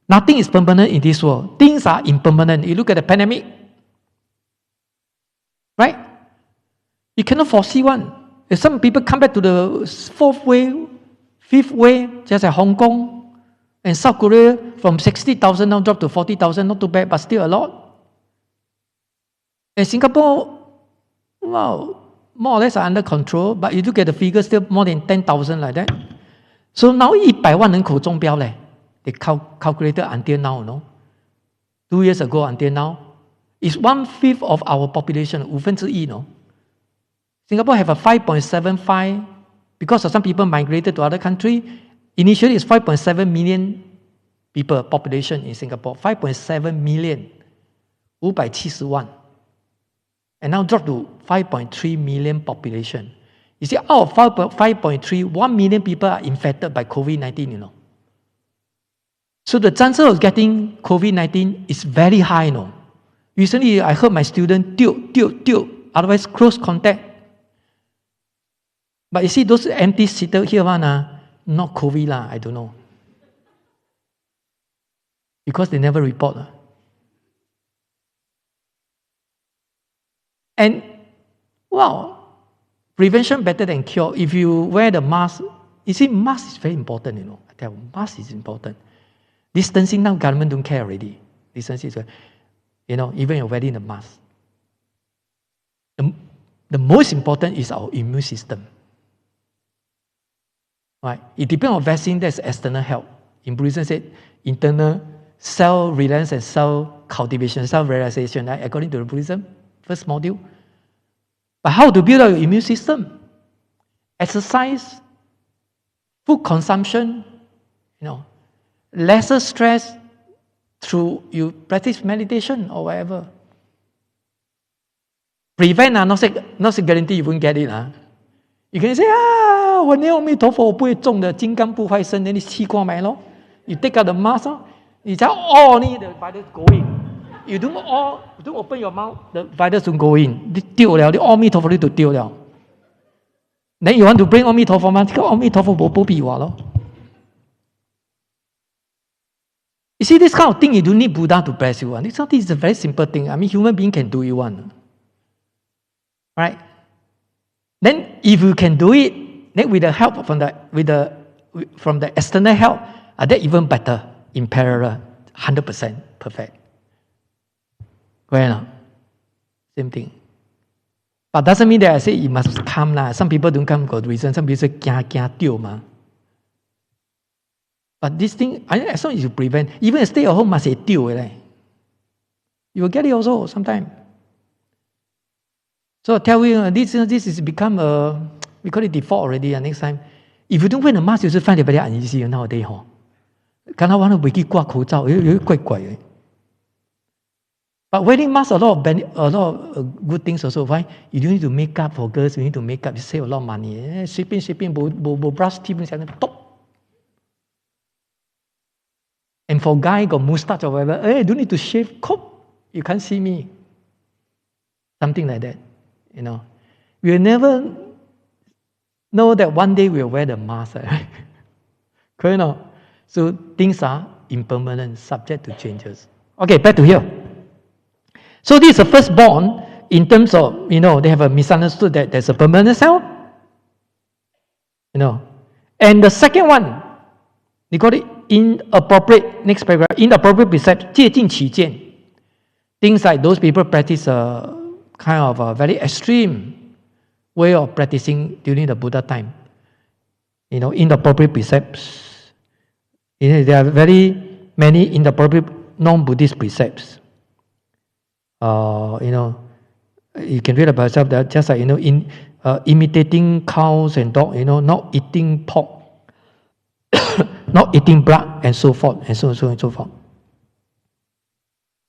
Nothing is permanent in this world. Things are impermanent. You look at the pandemic. Right? You cannot foresee one. If some people come back to the 4th wave, Fifth wave, just like Hong Kong and South Korea, from 60,000 now dropped to 40,000, not too bad, but still a lot. And Singapore, wow, more or less are under control, but you look at the figures, still more than 10,000 like that. So now 100万人口中标嘞 they calculated until now, no? 2 years ago until now, it's 1/5 of our population, 1/5, no? Singapore have a 5.75, because of some people migrated to other country. Initially, it's 5.7 million people population in Singapore. 5.7 million, 570万. And now dropped to 5.3 million population. You see, out of 5.3, 1 million people are infected by COVID-19, you know. So the chances of getting COVID-19 is very high, no? Recently, I heard my student, otherwise close contact. But you see, those empty seater here, not COVID, I don't know. Because they never report. And, wow, prevention better than cure. If you wear the mask, you see, mask is very important, you know. I tell you, mask is important. Distancing now, government don't care already. Distancing is, you know, even you're wearing the mask. The most important is our immune system. Right? It depends on vaccine, that's external help. In Buddhism, said internal self-reliance and self-cultivation, self-realization, right? According to the Buddhism, first module. But how to build up your immune system? Exercise, food consumption, you know, lesser stress through you practice meditation or whatever. Prevent, not say guarantee you won't get it. You can say, 我念阿弥陀佛，我不会中的，金刚不坏身，那你吸过来咯。You take out the mask, 你只要 only the virus go in. You don't open your mouth, the virus don't go in. 你丢了，你阿弥陀佛你就丢了。Then you want to bring 阿弥陀佛吗？这个阿弥陀佛不比我咯。You see, this kind of thing you don't need Buddha to bless you. This is a very simple thing. I mean, human being can do it one. Right? Then if you can do it, then with the help from the external help, that even better in parallel, 100% perfect. Well, same thing. But doesn't mean that I say you must come lah. Some people don't come for reason. Some people say kia ma. But this thing, as long as you prevent, even stay at home must say dio. You will get it also sometime. So I tell you, this is become we call it default already. Next time, if you don't wear the mask, you will find it very uneasy nowadays. 刚才我们回去挂口罩，有怪怪的。But wearing mask a lot of good things also. Why? You don't need to make up for girls. You need to make up. You save a lot of money. Shipping, brush teeth, top. And for guy got mustache or whatever, don't need to shave. You can't see me. Something like that. You know, we will never know that one day we'll wear the mask. Right? Correct, no? So things are impermanent, subject to changes. Okay, back to here. So this is the firstborn in terms of, you know, they have a misunderstood that there's a permanent self. You know. And the second one, they call it inappropriate, next paragraph, inappropriate precepts, 戒禁起见. Things like those people practice a kind of a very extreme way of practicing during the Buddha time. You know, inappropriate precepts. You know, there are very many inappropriate non-Buddhist precepts. You know, you can read about yourself that just like, you know, imitating cows and dogs, you know, not eating pork, not eating blood, and so forth, and so on and so forth.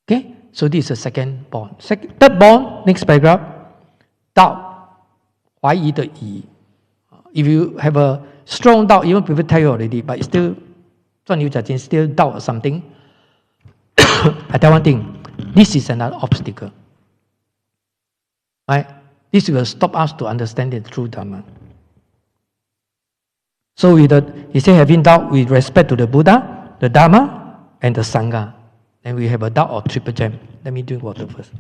Okay, so this is the second born. Third born, next paragraph, doubt, 怀疑的疑. If you have a strong doubt, even people tell you already, but still, still doubt something, I tell one thing, this is another obstacle. Right? This will stop us to understand the true Dharma. So he said, having doubt with respect to the Buddha, the Dharma, and the Sangha. And we have a doubt of triple gem. Let me drink water first.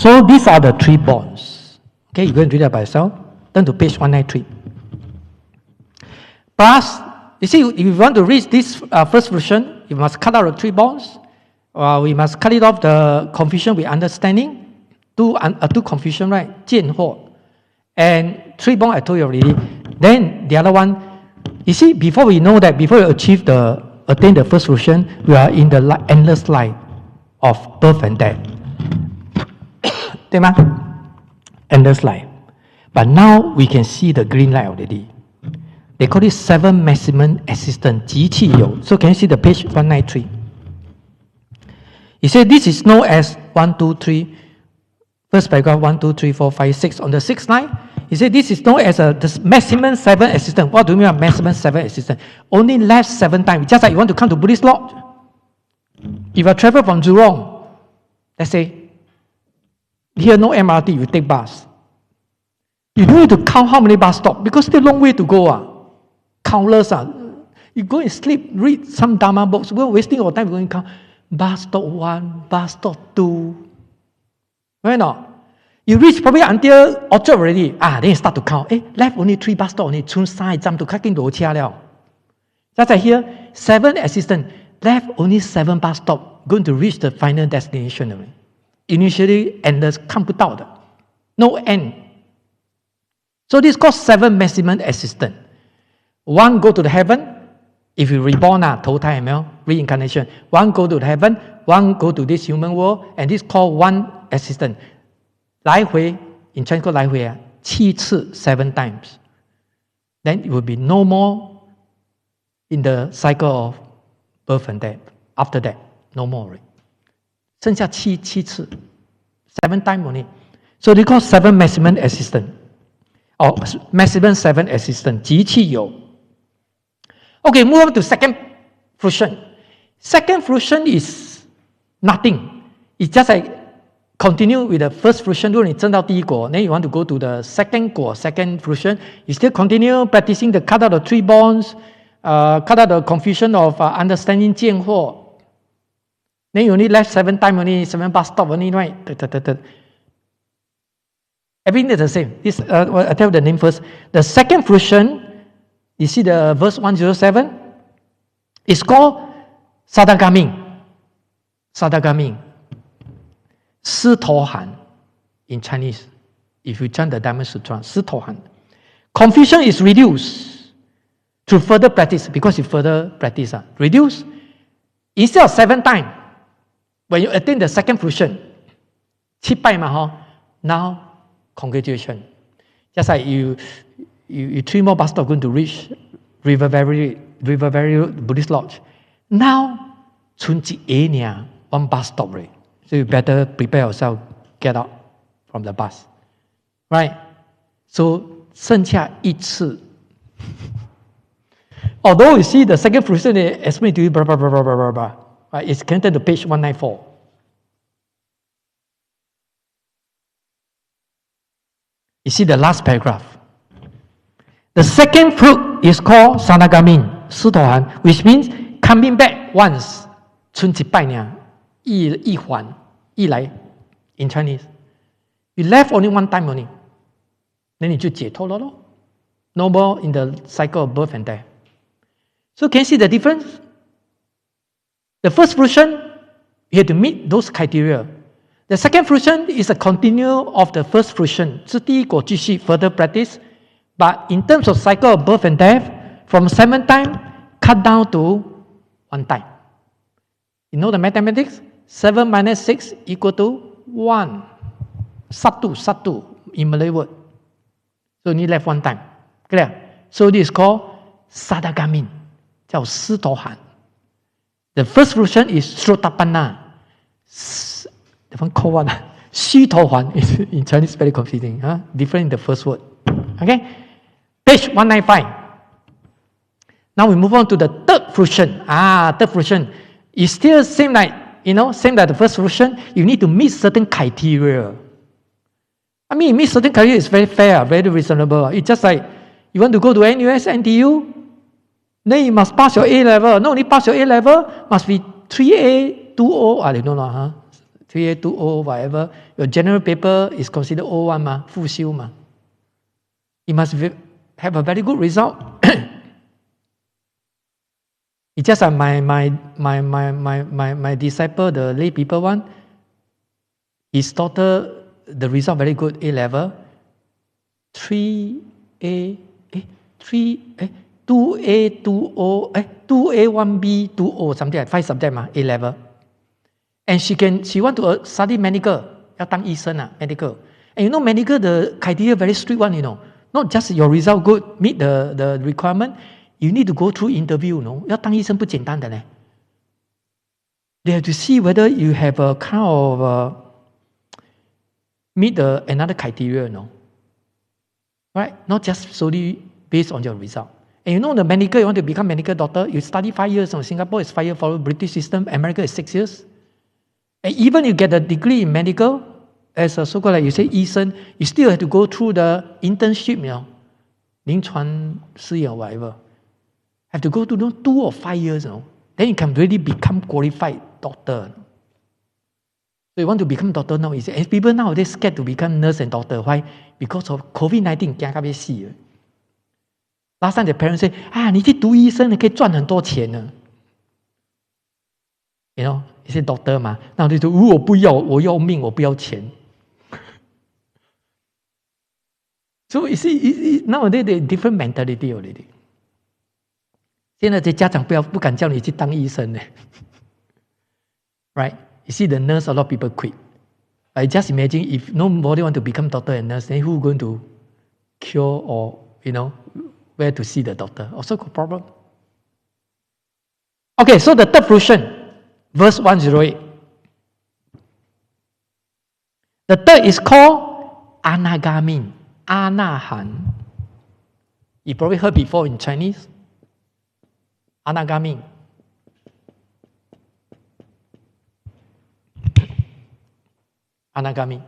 So these are the 3 bonds. Okay, you go and read that by yourself. Turn to page 193. Plus, you see, if you want to reach this first fruition, you must cut out the 3 bonds. We must cut it off the confusion with understanding. 2 confusion, right? 见惑. And 3 bonds I told you already. Then the other one, you see, before we know that, before we attain the first fruition, we are in the endless light of birth and death. 对吗? Endless light. But now we can see the green light already. They call it 7 maximum existence, 即气有. So can you see the page 193? He said this is known as 1, 2, 3. First paragraph 1, 2, 3, 4, 5, 6. On the 6th line, he said this is known as the maximum 7 existence. What do you mean by maximum 7 existence? Only left 7 times. Just like you want to come to Buddhist lodge. If I travel from Jurong, let's say, here no MRT, you take bus. You don't need to count how many bus stops because still a long way to go. Countless. You go and sleep, read some Dharma books. We're wasting our time going to count. Bus stop 1, bus stop 2. Right now, you reach probably until Orchard already. Then you start to count. Left only 3 bus stops only. 出3站就開經羅車了. Just like here, 7 existence. Left only 7 bus stops. Going to reach the final destination already. Initially, endless 看不到的. No end. So this is called 7 maximum existence. 1 go to the heaven. If you reborn, 投胎有沒有? Reincarnation. 1 go to the heaven. 1 go to this human world. And this is called 1 existence. 來回 in Chinese called 來回7次 7 times. Then it will be no more in the cycle of birth and death. After that, no more. 剩下7次 7 times only. So they call 7 maximum existence. Or maximum 7 existence. 即气有. Okay, move on to second fruition. Second fruition is nothing. It's just like continue with the first fruition. 如果你证到第一果, then you want to go to the second 果, second fruition. You still continue practicing the cut out the 3 bonds, cut out the confusion of understanding 见惑. Then you only left 7 times only, 7 bus stop only, right? Everything is the same. This, I'll tell you the name first. The second fruition, you see the verse 107? It's called Sadagamin. Sadagamin. 狮头寒 in Chinese. If you chant the Dhamma Sutra, 狮头寒. Confusion is reduced through further practice because you further practice. Reduce. Instead of 7 times, when you attain the second fruition, 7拜嘛, now congratulations. Just like you 3 more bus stops going to reach River Valley Buddhist Lodge. Now, 剩一年 1 bus stop already. So you better prepare yourself, get out from the bus. Right? So, 剩下1次. Although you see the second fruition, they explain to you, blah, blah, blah, blah, blah, blah. Right? It's connected to page 194. You see the last paragraph. The second fruit is called Sanagamin, 狮头寒, which means coming back once. 剩一拜呢, 一还, 一来 in Chinese. You left only 1 time only. Then 你就解脱了咯. No more in the cycle of birth and death. So can you see the difference? The first fruition, you have to meet those criteria. The second fruition is a continue of the first fruition. 是第一果继续 further practice. But in terms of cycle of birth and death, from 7 times, cut down to 1 time. You know the mathematics? 7 minus 6 equal to 1. Satu in Malay word. So you left 1 time. Clear? So this is called Sadagamin. 叫狮头寒. The first fruition is Srotapanna. The one called what? 须头寒 in Chinese very confusing. Different in the first word. Okay? Page 195. Now we move on to the third fruition. Third fruition is still same like, same like the first fruition. You need to meet certain criteria. I mean, meet certain criteria is very fair, very reasonable. It's just like you want to go to NUS, NTU, then you must pass your A level. Not only pass your A level, must be 3A, 2O. I don't know, 3A, 2O, whatever. Your general paper is considered O1 ma, 复修 ma. You must have a very good result. It's just like my disciple, the lay people one, his daughter, the result very good, A level. 2A, 2O, 2A, 1B, 2O, something like 5 subject ma, A level. And she want to study medical, 要当医生啊 medical. And you know medical, the criteria very strict one, you know. Not just your result good, meet the requirement, you need to go through interview, you know. 要当医生不简单的呢. They have to see whether you have a kind of meet another criteria, you know. Right? Not just solely based on your result. And you know the medical, you want to become medical doctor, you study 5 years. In Singapore, it's 5 years for the British system. America is 6 years. And even you get a degree in medical, as a so-called, like you say, 医生, you still have to go through the internship, you know, 临床试验 whatever. Have to go to 2 or 5 years, you know. Then you can really become qualified doctor. So you want to become doctor now, easy. And people nowadays scared to become nurse and doctor. Why? Because of COVID-19, 驚到要死了. Last time the parents say, 你去讀醫生，你可以賺很多錢呢. You know, he said doctor 嘛. Now they say, 我不要，我要命，我不要錢. So you see, nowadays they different mentality already. 现在这家长不敢叫你去当医生呢. Right? You see the nurse, a lot of people quit. I just imagine if nobody want to become doctor and nurse, then who going to cure or, you know, where to see the doctor? Also got problem. Okay, so the third fruition, verse 108. The third is called Anagami, Anahan. You probably heard before in Chinese. Anagami. Anagami.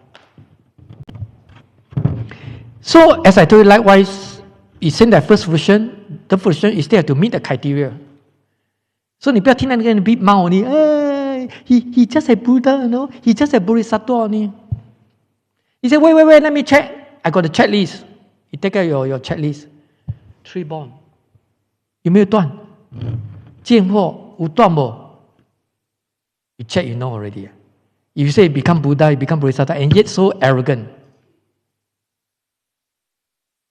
So, as I told you, likewise, it's in that first fruition, the fruition is there to meet the criteria. So, 你不要听那个人 beat 骂你, he just a Buddha, you know, he just a Bodhisattva only. He said, wait, let me check. I got a checklist. You take out your checklist. 3 bond. 有没有断? 见货有断不? You check, you know already. If you say you become Buddha, you become Bodhisattva, and yet so arrogant.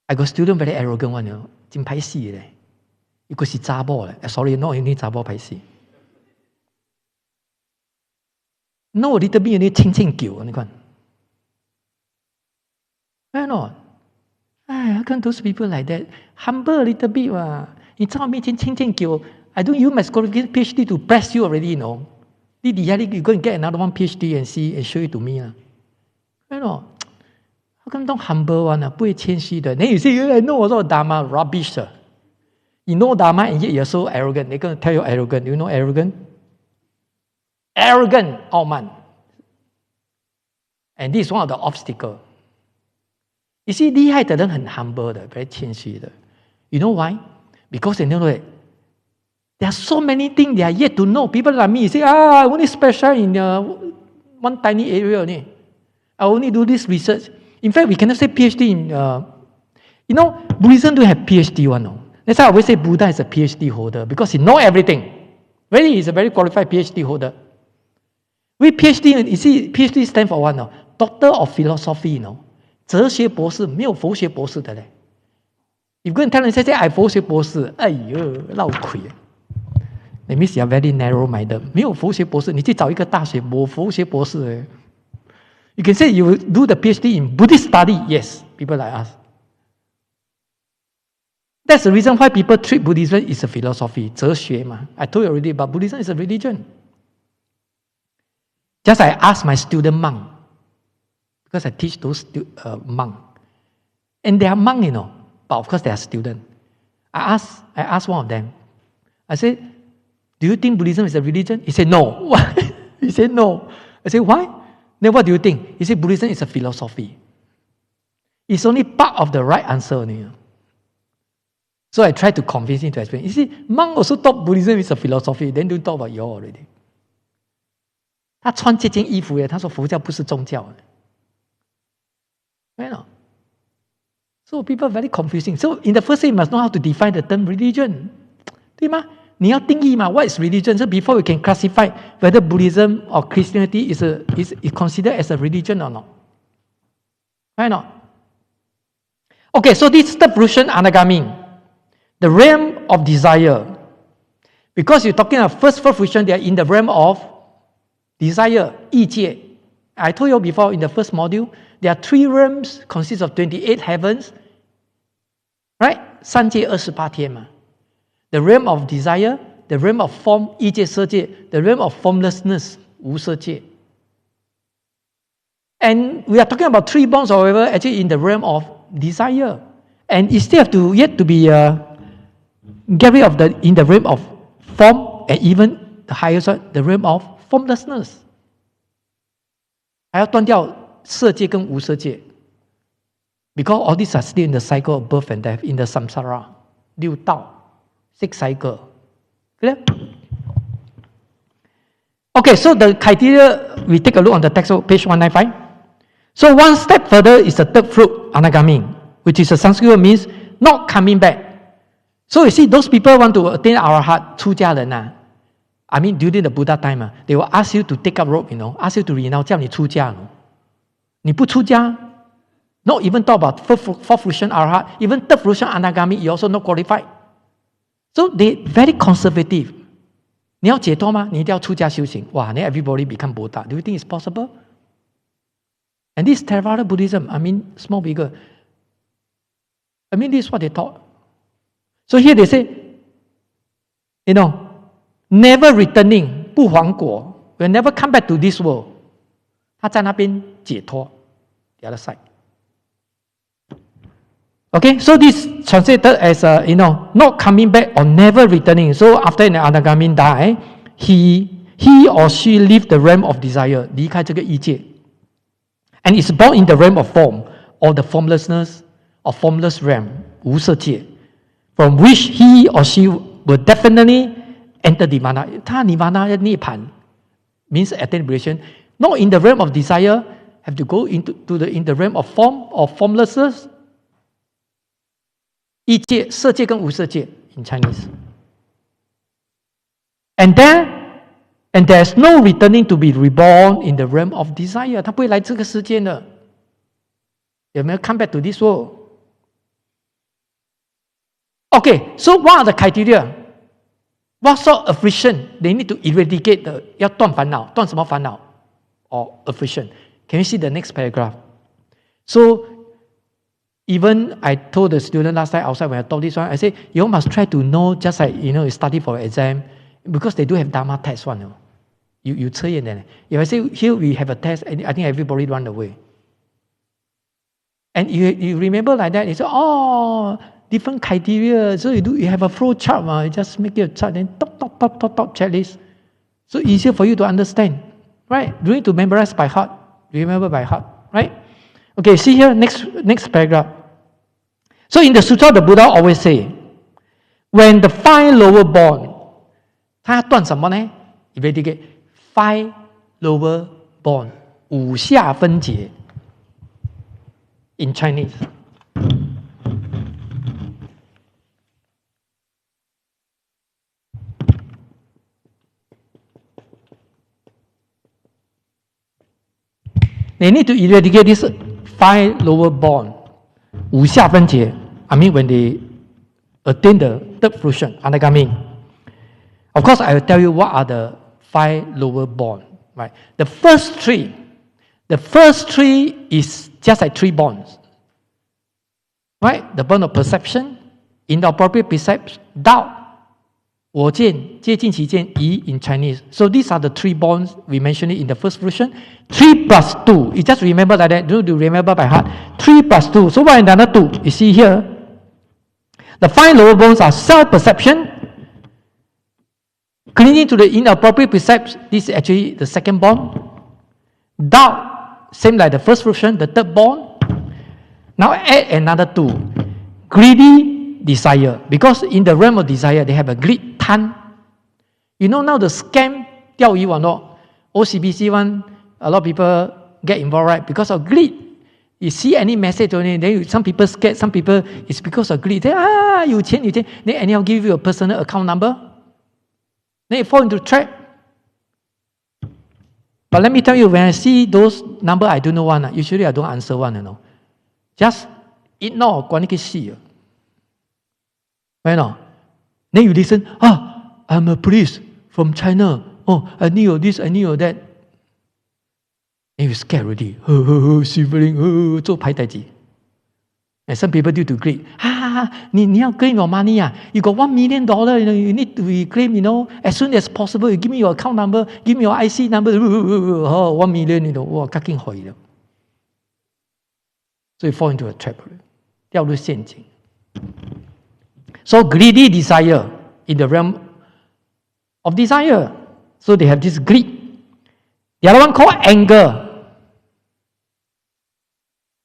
I got student very arrogant one, you know. 真歹死的. 伊個是查某咧. Sorry, not only 查某歹死. No, little bit 你輕輕叫，你看。I know. How come those people like that? Humble a little bit 嘛。你在我面前輕輕叫 I don't use my qualification PhD to press you already, you know. You go and get another one PhD and see and show it to me. I know. How come don't humble one? 不會謙虛的. Then you say, I know also Dharma rubbish. You know Dharma and yet you're so arrogant. They're going to tell you arrogant. You know arrogant? Arrogant, oh man. And this is one of the obstacles. You see, 厲害的人很 humble 的, very 謙虛的. You know why? Because they know that there are so many things they are yet to know. People like me say, I only special in one tiny area only. I only do this research. In fact, we cannot say PhD in, you know, Buddhism don't have PhD one. No. That's why I always say Buddha is a PhD holder because he knows everything. Really, he's a very qualified PhD holder. We PhD, you see, PhD stands for what? No? Doctor of Philosophy, you know. 哲学博士没有佛学博士的嘞。You go and tell them, say, I 佛学博士，哎呦，闹亏。That means you are very narrow-minded. 没有佛学博士，你去找一个大学没佛学博士。You can say you do the PhD in Buddhist study. Yes, people like us. That's the reason why people treat Buddhism is a philosophy, 哲学嘛。I told you already, but Buddhism is a religion. Just I asked my student monk, because I teach those monks. And they are monks, you know, but of course they are students. I asked one of them, I said, do you think Buddhism is a religion? He said, no. He said, no. I said, why? Then what do you think? He said, Buddhism is a philosophy. It's only part of the right answer only. You know? So I tried to convince him to explain. You see, monk also thought Buddhism is a philosophy. Then don't talk about you already. 他穿这件衣服耶，他说佛教不是宗教。Right? So people very confusing. So in the first place, you must know how to define the term religion. 对吗？你要定义嘛 ，what is religion? So before we can classify whether Buddhism or Christianity is considered as a religion or not. Right? Not? Okay, so this third fruition anagami, the realm of desire. Because you're talking about first four fruition, they are in the realm of desire, 意界. I told you before in the first module, there are 3 realms, consist of 28 heavens. Right? 三界28天嘛. The realm of desire, the realm of form, 意界色界, the realm of formlessness, 无色界. And we are talking about 3 bonds, however, actually in the realm of desire. And it still have to yet to be get rid of in the realm of form, and even the highest one, the realm of formlessness. 还要断掉色界跟无色界. Because all these are still in the cycle of birth and death, in the samsara, 六道, 6 cycle. Clear? Okay, so the criteria, we take a look on the textbook, page 195. So one step further is the third fruit, anagami, which is a Sanskrit word means not coming back. So you see, those people want to attain arahat, 出家人啊. I mean, during the Buddha time, they will ask you to take up rope, ask you to renounce, 叫你出家. 你不出家, not even talk about fourth fruition arahat, even third fruition anagami, you also not qualified. So they very conservative. 你要解脱吗？你一定要出家修行。哇，then everybody become Buddha. Do you think it's possible? And this Theravada Buddhism, I mean, small bigger. I mean, this is what they taught. So here they say, never returning, 不还国, will never come back to this world. 他在那边解脱 the other side. Okay, so this translated as not coming back or never returning. So after an anagami die, he or she leave the realm of desire, 离开这个意界, and is born in the realm of form or the formlessness or formless realm, 无色界, from which he or she will definitely enter nirvana. 他 nirvana 涅槃 means attain liberation. Not in the realm of desire, have to go in the realm of form or formlessness. 意界、色界跟无色界 in Chinese. And there's no returning to be reborn in the realm of desire. 他不会来这个世界的。有没有 come back to this world? Okay, so what are the criteria? What sort of affliction they need to eradicate? 要断烦恼，断什么烦恼 or affliction? Can you see the next paragraph? So even I told the student last time outside when I taught this one, I say you must try to know just like you study for exam because they do have Dharma test one. You 测验的. If I say here we have a test, I think everybody run away. And you remember like that? You say different criteria. So you have a flow chart. You just make it a chart, then top checklist. So easier for you to understand, right? You need to memorize by heart. Remember by heart, right? Okay, see here, next paragraph. So in the sutra, the Buddha always say, when the 5 lower born, 他要断什么呢? Eradicate 5 lower born, 5下分解 in Chinese. They need to eradicate this 5 lower born, 5下分解. I mean, when they attain the third fruition, anagami. Of course, I will tell you what are the 5 lower born. Right? The first 3 is just like 3 bonds. Right? The bond of perception, inappropriate perception, doubt, 我见, 接近其见, yi in Chinese. So these are the 3 bonds we mentioned it in the first fruition. 3 plus 2. You just remember like that. Do you remember by heart? 3 plus 2. So what is another 2? You see here. The 5 lower bonds are self-perception, clinging to the inappropriate perception. This is actually the second bond. Doubt, same like the first fruition, the third bond. Now add another 2. Greedy desire. Because in the realm of desire, they have a greed, 贪. Now the scam, 钓鱼网络, OCBC one, a lot of people get involved, right? Because of greed. You see any message only, then some people scared, some people, it's because of greed. They, you change. Then anyhow give you a personal account number. Then you fall into trap. But let me tell you, when I see those number I don't know one, usually I don't answer one, Just ignore, 管你去死。Right now? Then you listen, I'm a police from China. Oh, I knew this, I knew that. And you scared already. Shivering, 做歹代志. And some people due to greed. 你要 claim your money. You got $1 million, you need to claim, as soon as possible. You give me your account number, give me your IC number. 1 million, 哇，较紧可以了。So you fall into a trap. 掉入陷阱。So greedy desire in the realm of desire. So they have this greed. The other one called anger.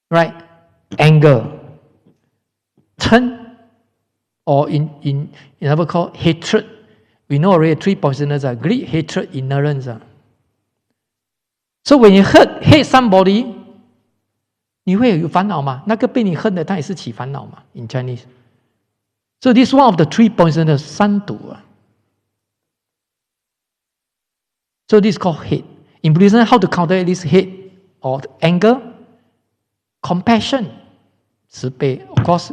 Right? Anger. 嗔, or in another called hatred. We know already 3 poisoners are greed, hatred, ignorance. So when you hate somebody, 你会有烦恼吗？那个被你恨的，他也是起烦恼嘛 ？In Chinese. So this is one of the 3 poisoners, 三毒。So this is called hate. In Buddhism, how to counter this hate or anger? Compassion. 慈悲. Of course,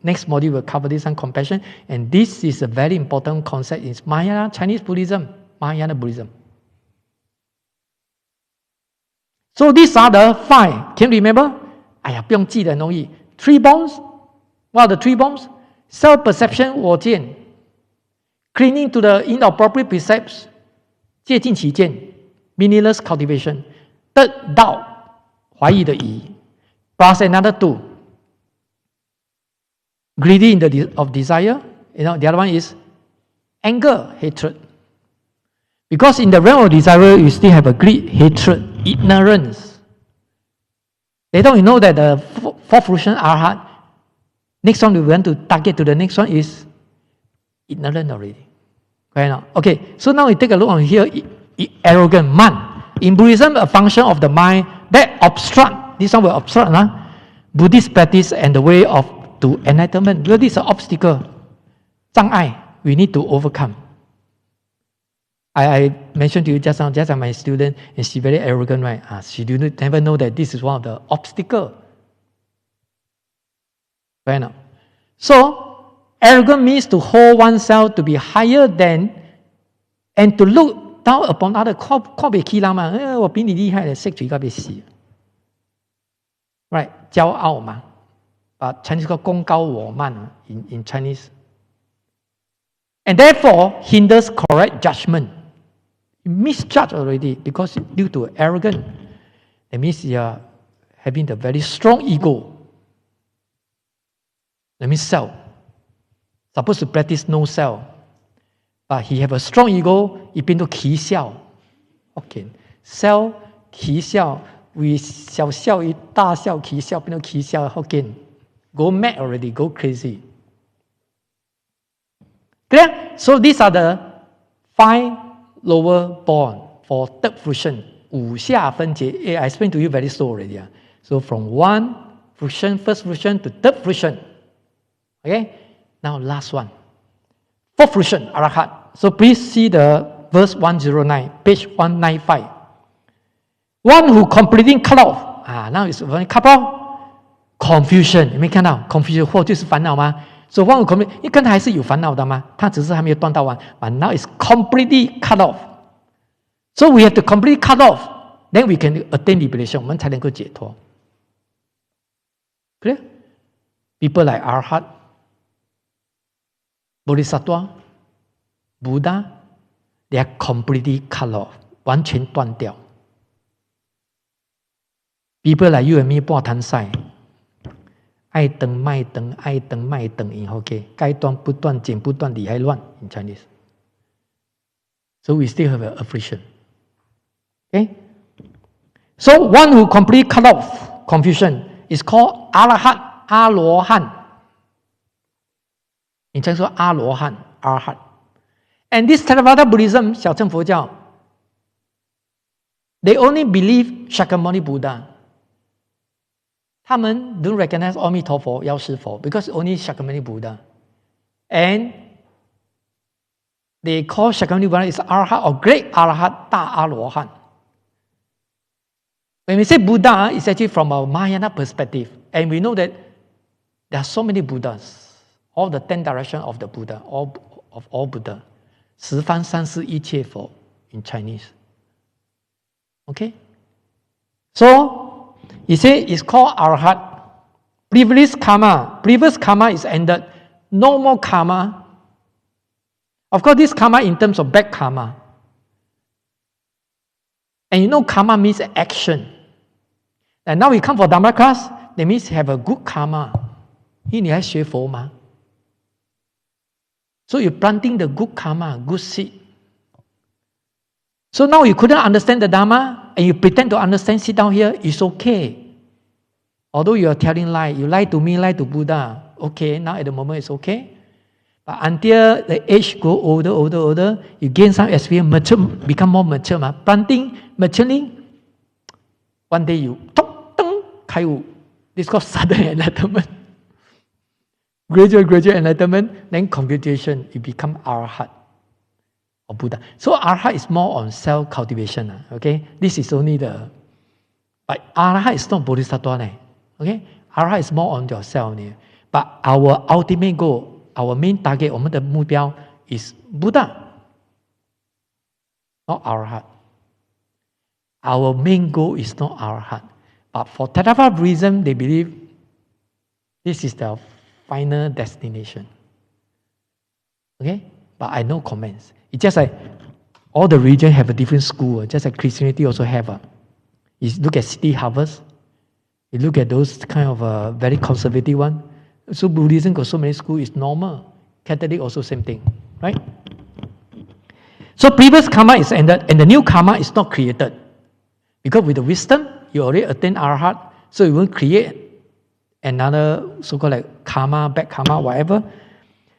next module will cover this on compassion. And this is a very important concept in Mahayana Chinese Buddhism, Mahayana Buddhism. So these are the 5. Can you remember? 哎呀，不用记得很容易。3 bones. What are the 3 bones? Self-perception, 我见. Clinging to the inappropriate precepts, 戒禁起见. Meaningless cultivation. doubt, 怀疑的疑. Plus another 2. Greedy in the of desire. The other one is anger, hatred. Because in the realm of desire, you still have a greed, hatred, ignorance. They don't know that the 4th fruition arhat. Next one we want to target to the next one is ignorant already. Okay, so now we take a look on here. Arrogant, man. In Buddhism, a function of the mind that obstruct. This one will obstruct, Buddhist practice and the way of to enlightenment. Well, this is an obstacle. 障碍, we need to overcome. I mentioned to you just now, just like my student, and she's very arrogant, right? She never know that this is one of the obstacles. Right now. So, arrogant means to hold oneself to be higher than and to look down upon others. 看不起人嘛，我比你厉害的，识嘴到别死。Right? 骄傲嘛。But Chinese called 功高我慢 in Chinese. And therefore hinders correct judgment. You misjudge already because due to arrogance. That means you are having the very strong ego. That means self. Supposed to practice no self. But he have a strong ego, 一边都起笑. Okay. Self, 起笑, we 小笑一大笑起笑变成起笑 Hokkien. Go mad already, go crazy. Clear? So these are the 5 lower born for 3rd fruition. 五下分解. I explained to you very slow already. So from 1 fruition, 1st fruition to 3rd fruition. Okay? Now last one. 4th fruition, Arahat. So please see the verse 109, page 195. One who completely cut off. Now it's cut off. Confusion. 有没有看到 confusion 或就是烦恼吗？ So one who completely, 因为刚才还是有烦恼的嘛，他只是还没有断到完。But now it's completely cut off. So we have to completely cut off. Then we can attain liberation. 我们才能够解脱。Clear? People like Arhat, Bodhisattva, Buddha, they are completely cut off. 完全断掉。People like you and me 半坛赛。爱等卖等，爱等卖等以后 ，OK， 该断不断，剪不断，理还乱 in Chinese. So we still have an affliction. Okay? So one who completely cut off confusion is called Arahat, 阿罗汉. In Chinese 说阿罗汉 Arahat. And this Theravada Buddhism, 小乘佛教 They only believe Shakyamuni Buddha. 他们 don't recognize 阿弥陀佛、药师佛 because only Shakyamuni Buddha. And they call Shakyamuni Buddha is Arhat or Great Arhat, 大阿罗汉. When we say Buddha, it's actually from a Mahayana perspective. And we know that there are so many Buddhas. All the 10 directions of the Buddha, of all Buddha. 十方三世一切佛 in Chinese. Okay? So, he say it's called Arhat. Previous karma is ended. No more karma. Of course, this karma in terms of bad karma. And you know karma means action. And now we come for Dharma class, that means have a good karma. 因为你还学佛嘛。So you're planting the good karma, good seed. So now you couldn't understand the Dharma, and you pretend to understand, sit down here, it's okay. Although you are telling lie, you lie to me, lie to Buddha. Okay, now at the moment it's okay. But until the age go older, you gain some experience, mature, become more mature. Planting, maturing, one day you, kai wu. This is called sudden enlightenment. Gradual enlightenment, then computation, you become Arhat or Buddha. So Arhat is more on self-cultivation. Okay, this is only the, but Arhat is not Bodhisattva. Okay, Arhat is more on yourself. But our ultimate goal, our main target, 我们的目标 is Buddha, not Arhat. Our main goal is not Arhat. But for Theravada Buddhism, they believe this is the final destination. Okay? But I no comments. It's just like all the religions have a different school. Just like Christianity also have. You look at City Harvest. You look at those kind of very conservative one. So Buddhism got so many schools, it's normal. Catholic also same thing. Right? So previous karma is ended and the new karma is not created. Because with the wisdom, you already attain Arhat, so you won't create another so-called like karma, bad karma, whatever.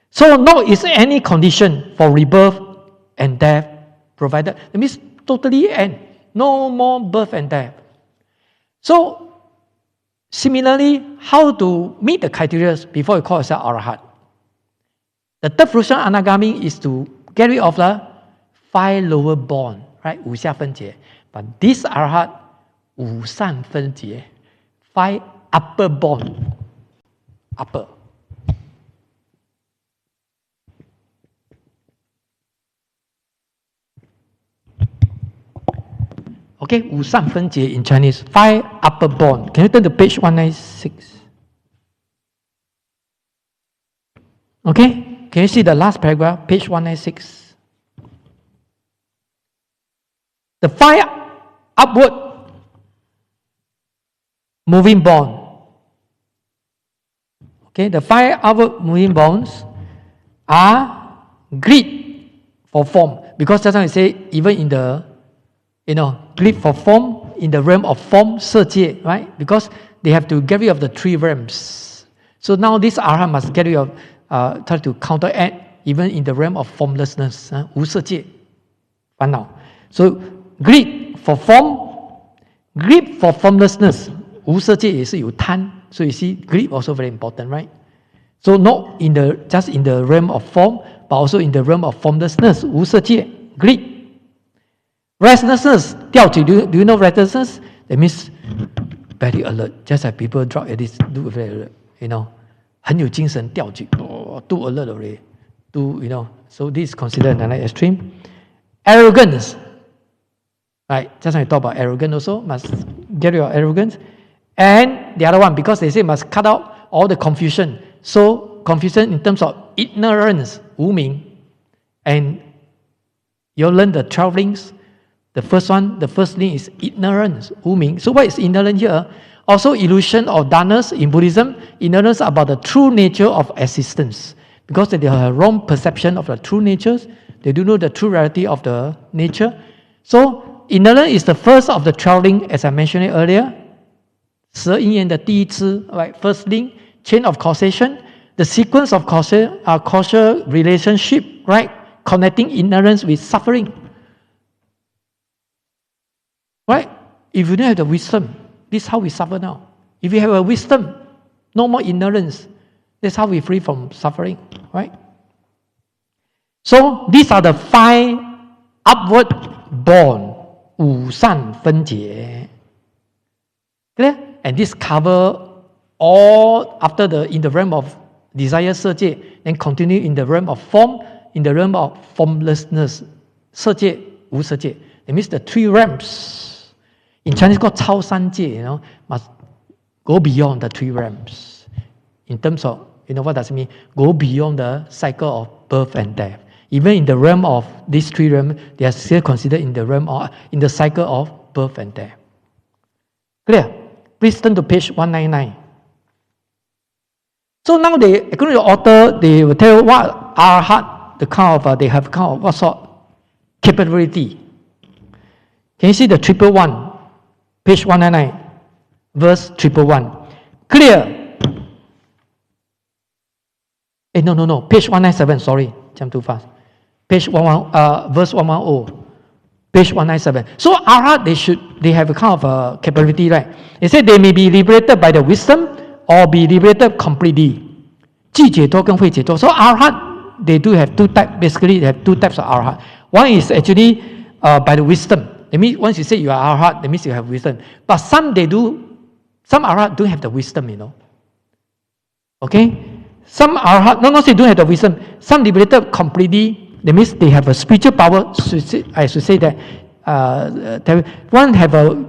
So no is any condition for rebirth and death provided. That means totally end. No more birth and death. So similarly, how to meet the criteria before you call yourself Arhat? The third fruition anagami is to get rid of the 5 lower born, right? 五下分解. But this Arhat, 五善分解, 5 upper born, upper. Okay, 五善分解 in Chinese, 5 upper born. Can you turn to page 196? Okay, can you see the last paragraph, page 196? The 5 upward moving born. Okay, the 5 upward moving bonds are greed for form. Because that's why I say, even in the, greed for form, in the realm of form, 色界, right? Because they have to get rid of the 3 realms. So now this Arhat must get rid of, try to counteract, even in the realm of formlessness, 无色界, 烦恼. So greed for form, greed for formlessness, 无色界也是有贪. So you see, greed also very important, right? So not in the just in the realm of form, but also in the realm of formlessness, 无色界, greed. Restlessness, 吊举, do you know restlessness? That means very alert. Just like people drop at this, do very alert, 很有精神吊举, too alert already. So this is considered another extreme. Arrogance. Right, just like we talk about arrogance also, must get rid of arrogance. And the other one, because they say must cut out all the confusion. So confusion in terms of ignorance, 无明. And you'll learn the 12 links. The first link is ignorance, 无明. So what is ignorance here? Also illusion or darkness in Buddhism, ignorance about the true nature of existence. Because they have a wrong perception of the true natures, they do know the true reality of the nature. So ignorance is the first of the 12 links, as I mentioned it earlier. 12因缘的第一支, right? First link, chain of causation, the sequence of causal relationship, right? Connecting ignorance with suffering. Right? If you don't have the wisdom, this is how we suffer now. If you have a wisdom, no more ignorance, that's how we free from suffering. Right? So these are the 5 upward born, 五善分解. Clear? And this cover all after in the realm of desire 色界, then continue in the realm of form, in the realm of formlessness, 色界, 无色界. It means the 3 realms. In Chinese called 超三界, must go beyond the 3 realms. In terms of, what does it mean? Go beyond the cycle of birth and death. Even in the realm of these 3 realms, they are still considered in the realm of, in the cycle of birth and death. Clear? Please turn to page 199. So now according to the author, they will tell you what Arhat, they have kind of what sort capability. Can you see the 111? Page 199, verse 111. Clear? No. Page 197, sorry. Jump too fast. Page 11, verse 110. Page 197. So Arhat, they have a kind of a capability, right? They say they may be liberated by the wisdom or be liberated completely. 寂解脱跟慧解脱. So Arhat, they do have 2 types. Basically, they have 2 types of Arhat. One is actually by the wisdom. That means once you say you are Arhat, that means you have wisdom. But some Arhat don't have the wisdom, Okay? Some Arhat, not say don't have the wisdom. Some liberated completely. That means they have a spiritual power. I should say that one have a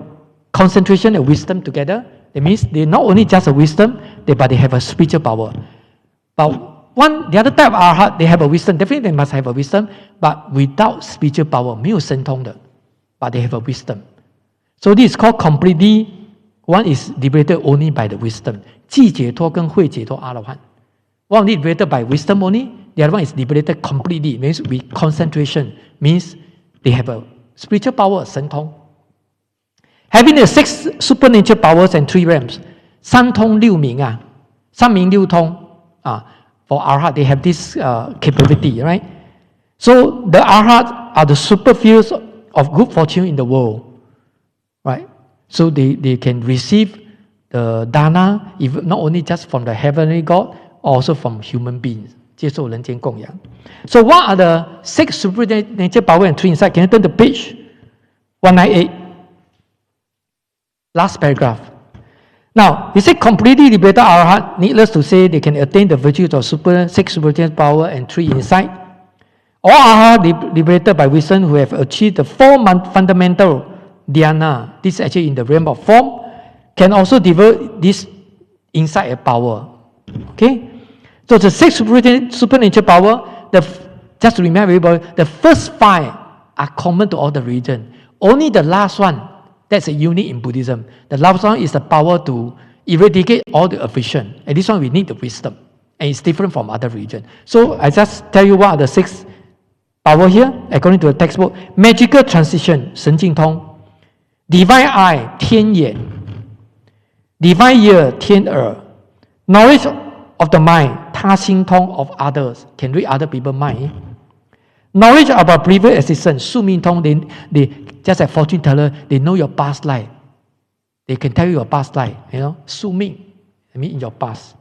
concentration of wisdom together. That means they not only just a wisdom, but they have a spiritual power. But the other type of Arhat, they have a wisdom. Definitely they must have a wisdom, but without spiritual power, 没有神通的, but they have a wisdom. So this is called completely. One is liberated only by the wisdom. 寂解脱跟慧解脱阿罗汉. One is liberated by wisdom only. The other one is liberated completely. Means with concentration. Means they have a spiritual power, 神通. Having the 6 supernatural powers and 3 realms. 三通六明啊, 三明六通啊. For Arhat, they have this capability, right? So the Arhat are the super fields of good fortune in the world, right? So they can receive the dana, if not only just from the heavenly God, also from human beings. 接受人间供养. So what are the 6 supernatural power and 3 insight? Can you turn to page 198? Last paragraph. Now, he said completely liberated Arhat, needless to say, they can attain the virtues of 6 supernatural power and 3 insight. All Arhat liberated by wisdom who have achieved the 4 fundamental dhyana, this is actually in the realm of form, can also develop this insight and power. Okay? So the 6 supernatural power, just to remember everybody, the first 5 are common to all the religions. Only the last one, that's a unique in Buddhism. The last one is the power to eradicate all the affliction. And this one we need the wisdom. And it's different from other religions. So I just tell you what are the 6 power here, according to the textbook. Magical transition, 神经通. Divine eye, 天眼. Divine ear, 天耳. Knowledge of the mind, 他心通 of others, can read other people's mind. Knowledge about previous existence, 宿命通, they just like fortune teller, they know your past life. They can tell you your past life, 宿命, I mean in your past.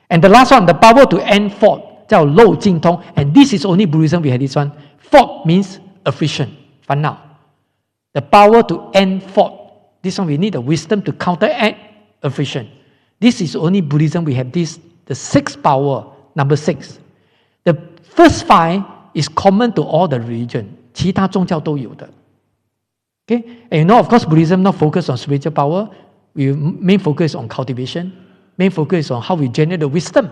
And the last one, the power to end fault, 叫漏尽通, and this is only Buddhism we have this one. Fault means affliction, 烦恼. The power to end fault, this one we need the wisdom to counteract affliction. This is only Buddhism we have this, the 6th power, number 6. The first 5 is common to all the religion. 其他宗教都有的. Okay? And of course, Buddhism not focus on spiritual power. We main focus on cultivation. Main focus on how we generate the wisdom.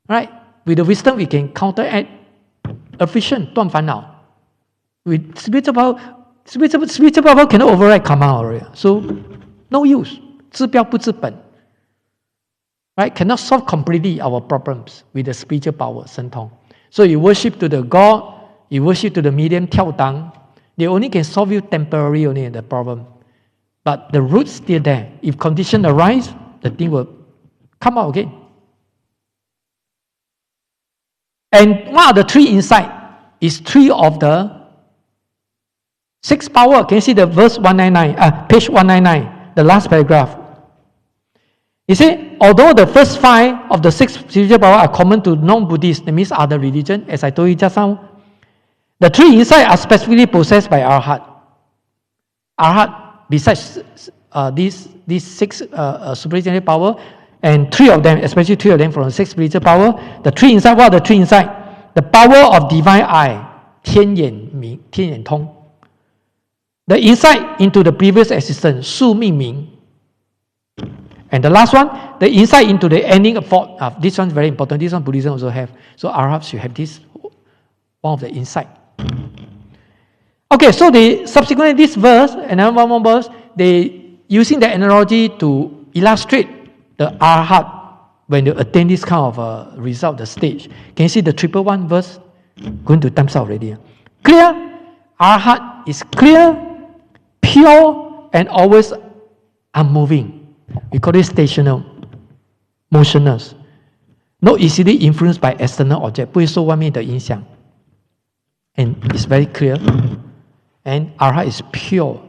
Right? With the wisdom, we can counteract affliction, 断烦恼. With spiritual power cannot override karma already. So, no use. 治标不治本. Right? Cannot solve completely our problems with the spiritual power, 神通. So you worship to the God, you worship to the medium, 跳档, they only can solve you temporarily only the problem. But the root's still there. If condition arise, the thing will come out again. And what are the 3 insight? Is 3 of the 6 power, can you see the verse 199, page 199, the last paragraph? You see, although the first 5 of the 6 spiritual power are common to non-Buddhists, that means other religion, as I told you just now, the 3 inside are specifically possessed by Arhat. Arhat, besides these 6 spiritual power, and 3 of them, especially 3 of them from the 6 spiritual power, the 3 inside, what are the 3 inside? The power of divine eye, 天眼明, 天眼通. The insight into the previous existence, 宿命明. And the last one, the insight into the ending of thought. This one is very important. This one Buddhism also have. So Arhats should have this, one of the insight. Okay, so they subsequently this verse, another one more verse, they using the analogy to illustrate the Arhat when you attain this kind of result, the stage. Can you see the 111 verse? Going to time's out already. Clear? Arhat is clear, pure, and always unmoving. We call it stational, motionless. Not easily influenced by external object. 不会受外面的影响. And it's very clear. And Arhat is pure.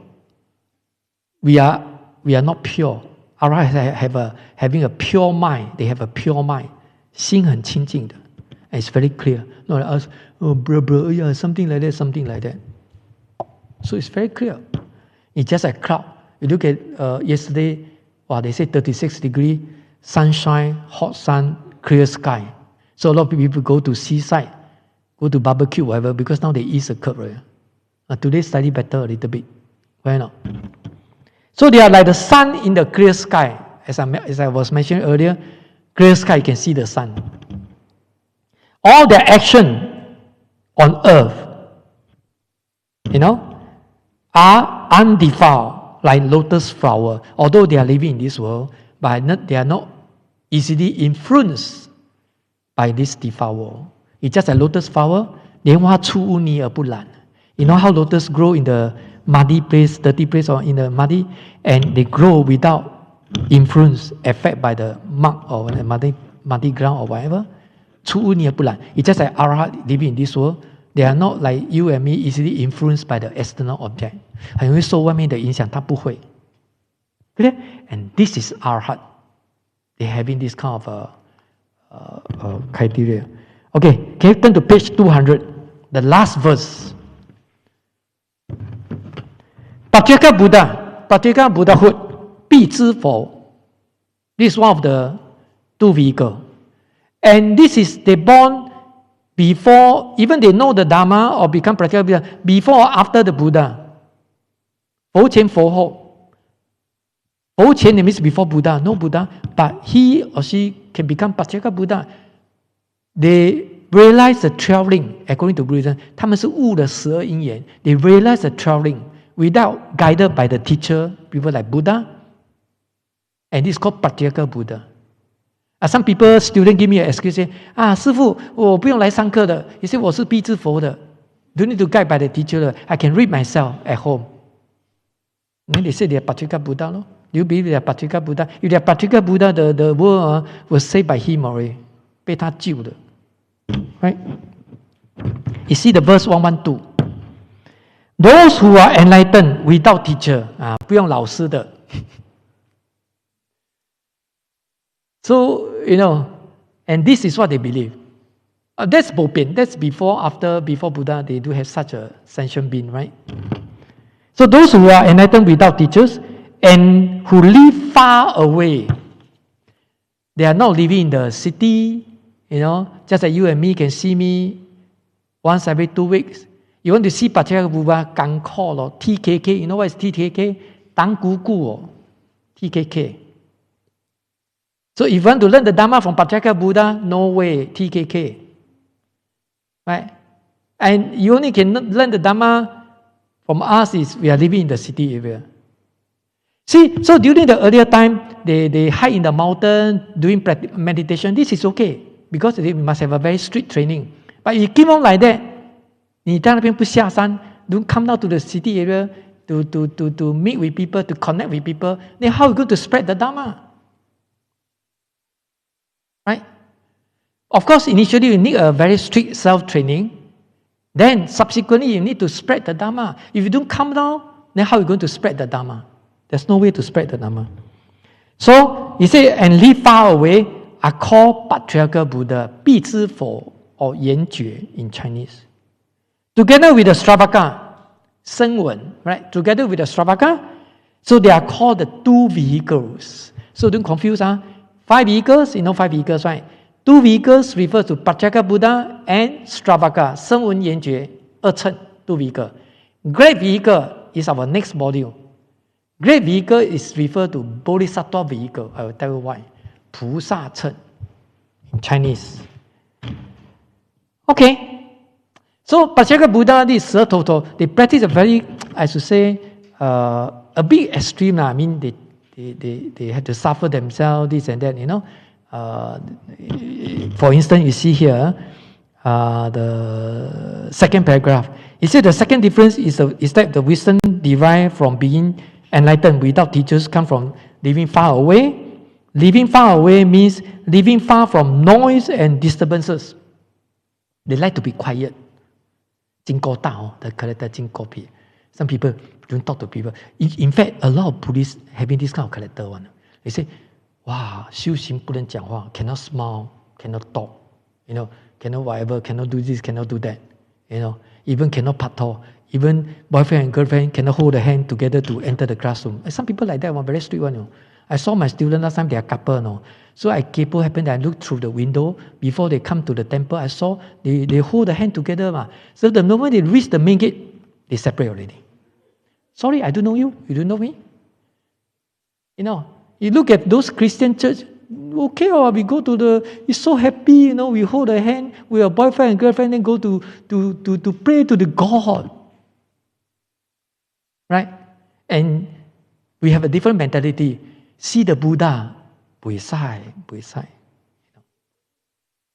We are not pure. Arhat having a pure mind. They have a pure mind. 心很清净的. And it's very clear. Not like us, oh, bro, yeah, something like that. So it's very clear. It's just a cloud. You look at yesterday, they say 36 degree, sunshine, hot sun, clear sky. So a lot of people go to seaside, go to barbecue, whatever, because now they ease the curve. Right? Today slightly better a little bit. Why not? So they are like the sun in the clear sky. As I was mentioning earlier, clear sky, you can see the sun. All their action on earth, are undefiled, like lotus flower. Although they are living in this world, but they are not easily influenced by this defiled world. It's just a lotus flower, 莲花出污泥而不染. You know how lotus grow in the muddy place, dirty place, or in the muddy, and they grow without influence, affected by the mud or the muddy ground or whatever. 出污泥而不染. It's just like Arhat living in this world. They are not like you and me easily influenced by the external object. 很容易受外面的影响，他不会。Clear? And this is Arhat. They're having this kind of criteria. Okay, can you turn to page 200? The last verse. Pacceka Buddhahood, 必知佛. This is one of the 2 vehicles. And this is, they born before, even they know the Dharma or become practical Buddha, before or after the Buddha. 佛前佛后. 佛前 means before Buddha, no Buddha, but he or she can become Pacceka Buddha. They realize the traveling, according to Buddhism, 他们是悟了12因缘. They realize the traveling without guided by the teacher, people like Buddha. And this is called Pacceka Buddha. Some people, students give me an excuse, say, 师父, 我不用来上课的. He said, 我是必知佛的. Don't need to guide by the teacher. I can read myself at home. And they say they are Pacceka Buddha. No? Do you believe they are Pacceka Buddha? If they are Pacceka Buddha, the world was saved by him already. 被他救的. Right? You see the verse 112. Those who are enlightened without teacher, 不用老师的. So, and this is what they believe. That's Bopian. That's before Buddha, they do have such a sentient being, right? So those who are enlightened without teachers and who live far away, they are not living in the city, just like you and me can see me once every 2 weeks. You want to see Pacceka Buddha, Gang Call or TKK. You know what is TKK? Tang Gu Gu or TKK. So if you want to learn the Dharma from Pacceka Buddha, no way, TKK. Right? And you only can learn the Dharma from us if we are living in the city area. See, so during the earlier time, they hide in the mountain, doing meditation. This is okay, because they must have a very strict training. But if you keep on like that, 你在那边不下山, don't come down to the city area to meet with people, to connect with people, then how are you going to spread the Dharma? Right? Of course, initially you need a very strict self-training, Then subsequently, you need to spread the Dharma. If you don't come down, then how are you going to spread the Dharma? There's no way to spread the Dharma. So, he said, and live far away are called Patriarchal Buddha, 必知佛 or 圆觉 in Chinese. Together with the Stravaka, 声闻, right? Together with the Stravaka, so they are called the two vehicles. So don't confuse, 5 vehicles, you know 5 vehicles, right? 2 vehicles refers to Patriarchal Buddha and Stravaka, 声闻圆觉, 二乘, 2 vehicles. Great vehicle is our next module. Great vehicle is referred to Bodhisattva vehicle. I will tell you why. 菩萨乘 in Chinese. Okay. So Patriarchal Buddha, this 12 total, they practice a very, I should say, a bit extreme. I mean, they had to suffer themselves, this and that, you know. For instance, you see here, the second paragraph. He said the second difference is that the wisdom derived from being enlightened without teachers come from living far away. Living far away means living far from noise and disturbances. They like to be quiet. 经过大, the character 经过别. Some people don't talk to people. In fact, a lot of Buddhists having this kind of character one. They say, wow, 修行不能讲话, cannot smile, cannot talk, you know, cannot whatever, cannot do this, cannot do that, you know, even cannot pato, even boyfriend and girlfriend cannot hold the hand together to enter the classroom. And some people like that one, very strict one, you know. I saw my students last time, they are couple, no. So I kepo happened that I looked through the window before they come to the temple. I saw they hold the hand together. So the moment they reach the main gate, they separate already. Sorry, I don't know you. You don't know me. You know, you look at those Christian church. Okay, we go to it's so happy. You know, we hold the hand with our boyfriend and girlfriend and go to pray to the God. Right, and we have a different mentality. See the Buddha.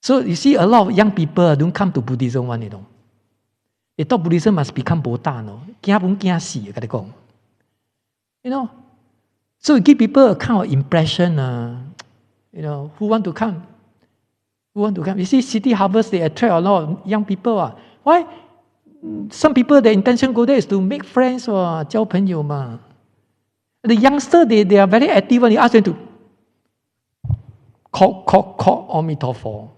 So you see a lot of young people don't come to Buddhism one, you know. They thought Buddhism must become Buddha, no. You know. So you give people a kind of impression, you know, who want to come? Who want to come? You see, City Harvest, they attract a lot of young people. Why? Some people, their intention go there is to make friends or 交朋友嘛. The youngster, they are very active and you ask them to call Amitofo.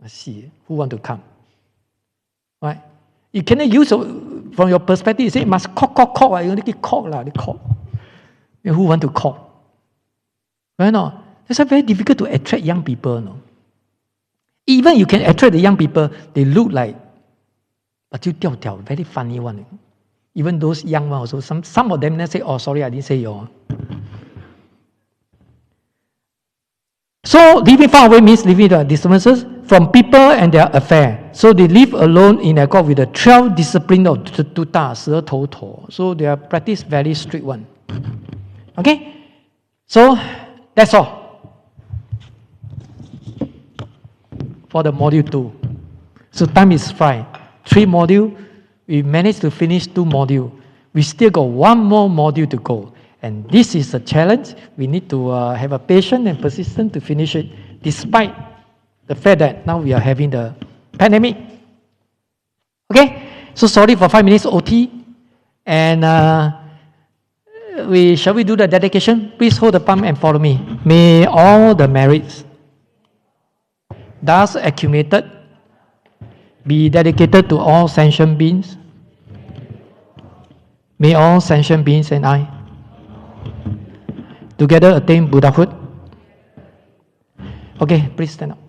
I see. Who want to come? Right? You cannot use from your perspective, you say, must call. You only call. Who want to call? Right? No? That's very difficult to attract young people. No? Even you can attract the young people, they look like, but you tell, very funny one. Even those young ones also, some of them they say, oh, sorry, I didn't say you. So, living far away means living the disturbances from people and their affair. So, they live alone in accord with the 12 discipline of Tutta, 12 头. So, they are practice very strict one. Okay? So, that's all. For the module 2. So, time is fine. 3 modules. We managed to finish 2 modules. We still got 1 more module to go. And this is a challenge. We need to have a patience and persistence to finish it, despite the fact that now we are having the pandemic. Okay? So sorry for 5 minutes OT. And shall we do the dedication? Please hold the palm and follow me. May all the merits thus accumulated be dedicated to all sentient beings. May all sentient beings and I together attain Buddhahood. Okay, please stand up.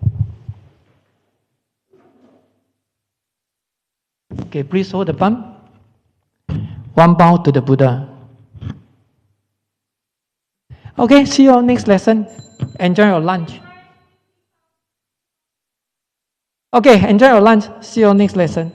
Okay, please hold the palm. 1 bow to the Buddha. Okay, see you all next lesson. Enjoy your lunch. Okay, enjoy your lunch. See you all next lesson.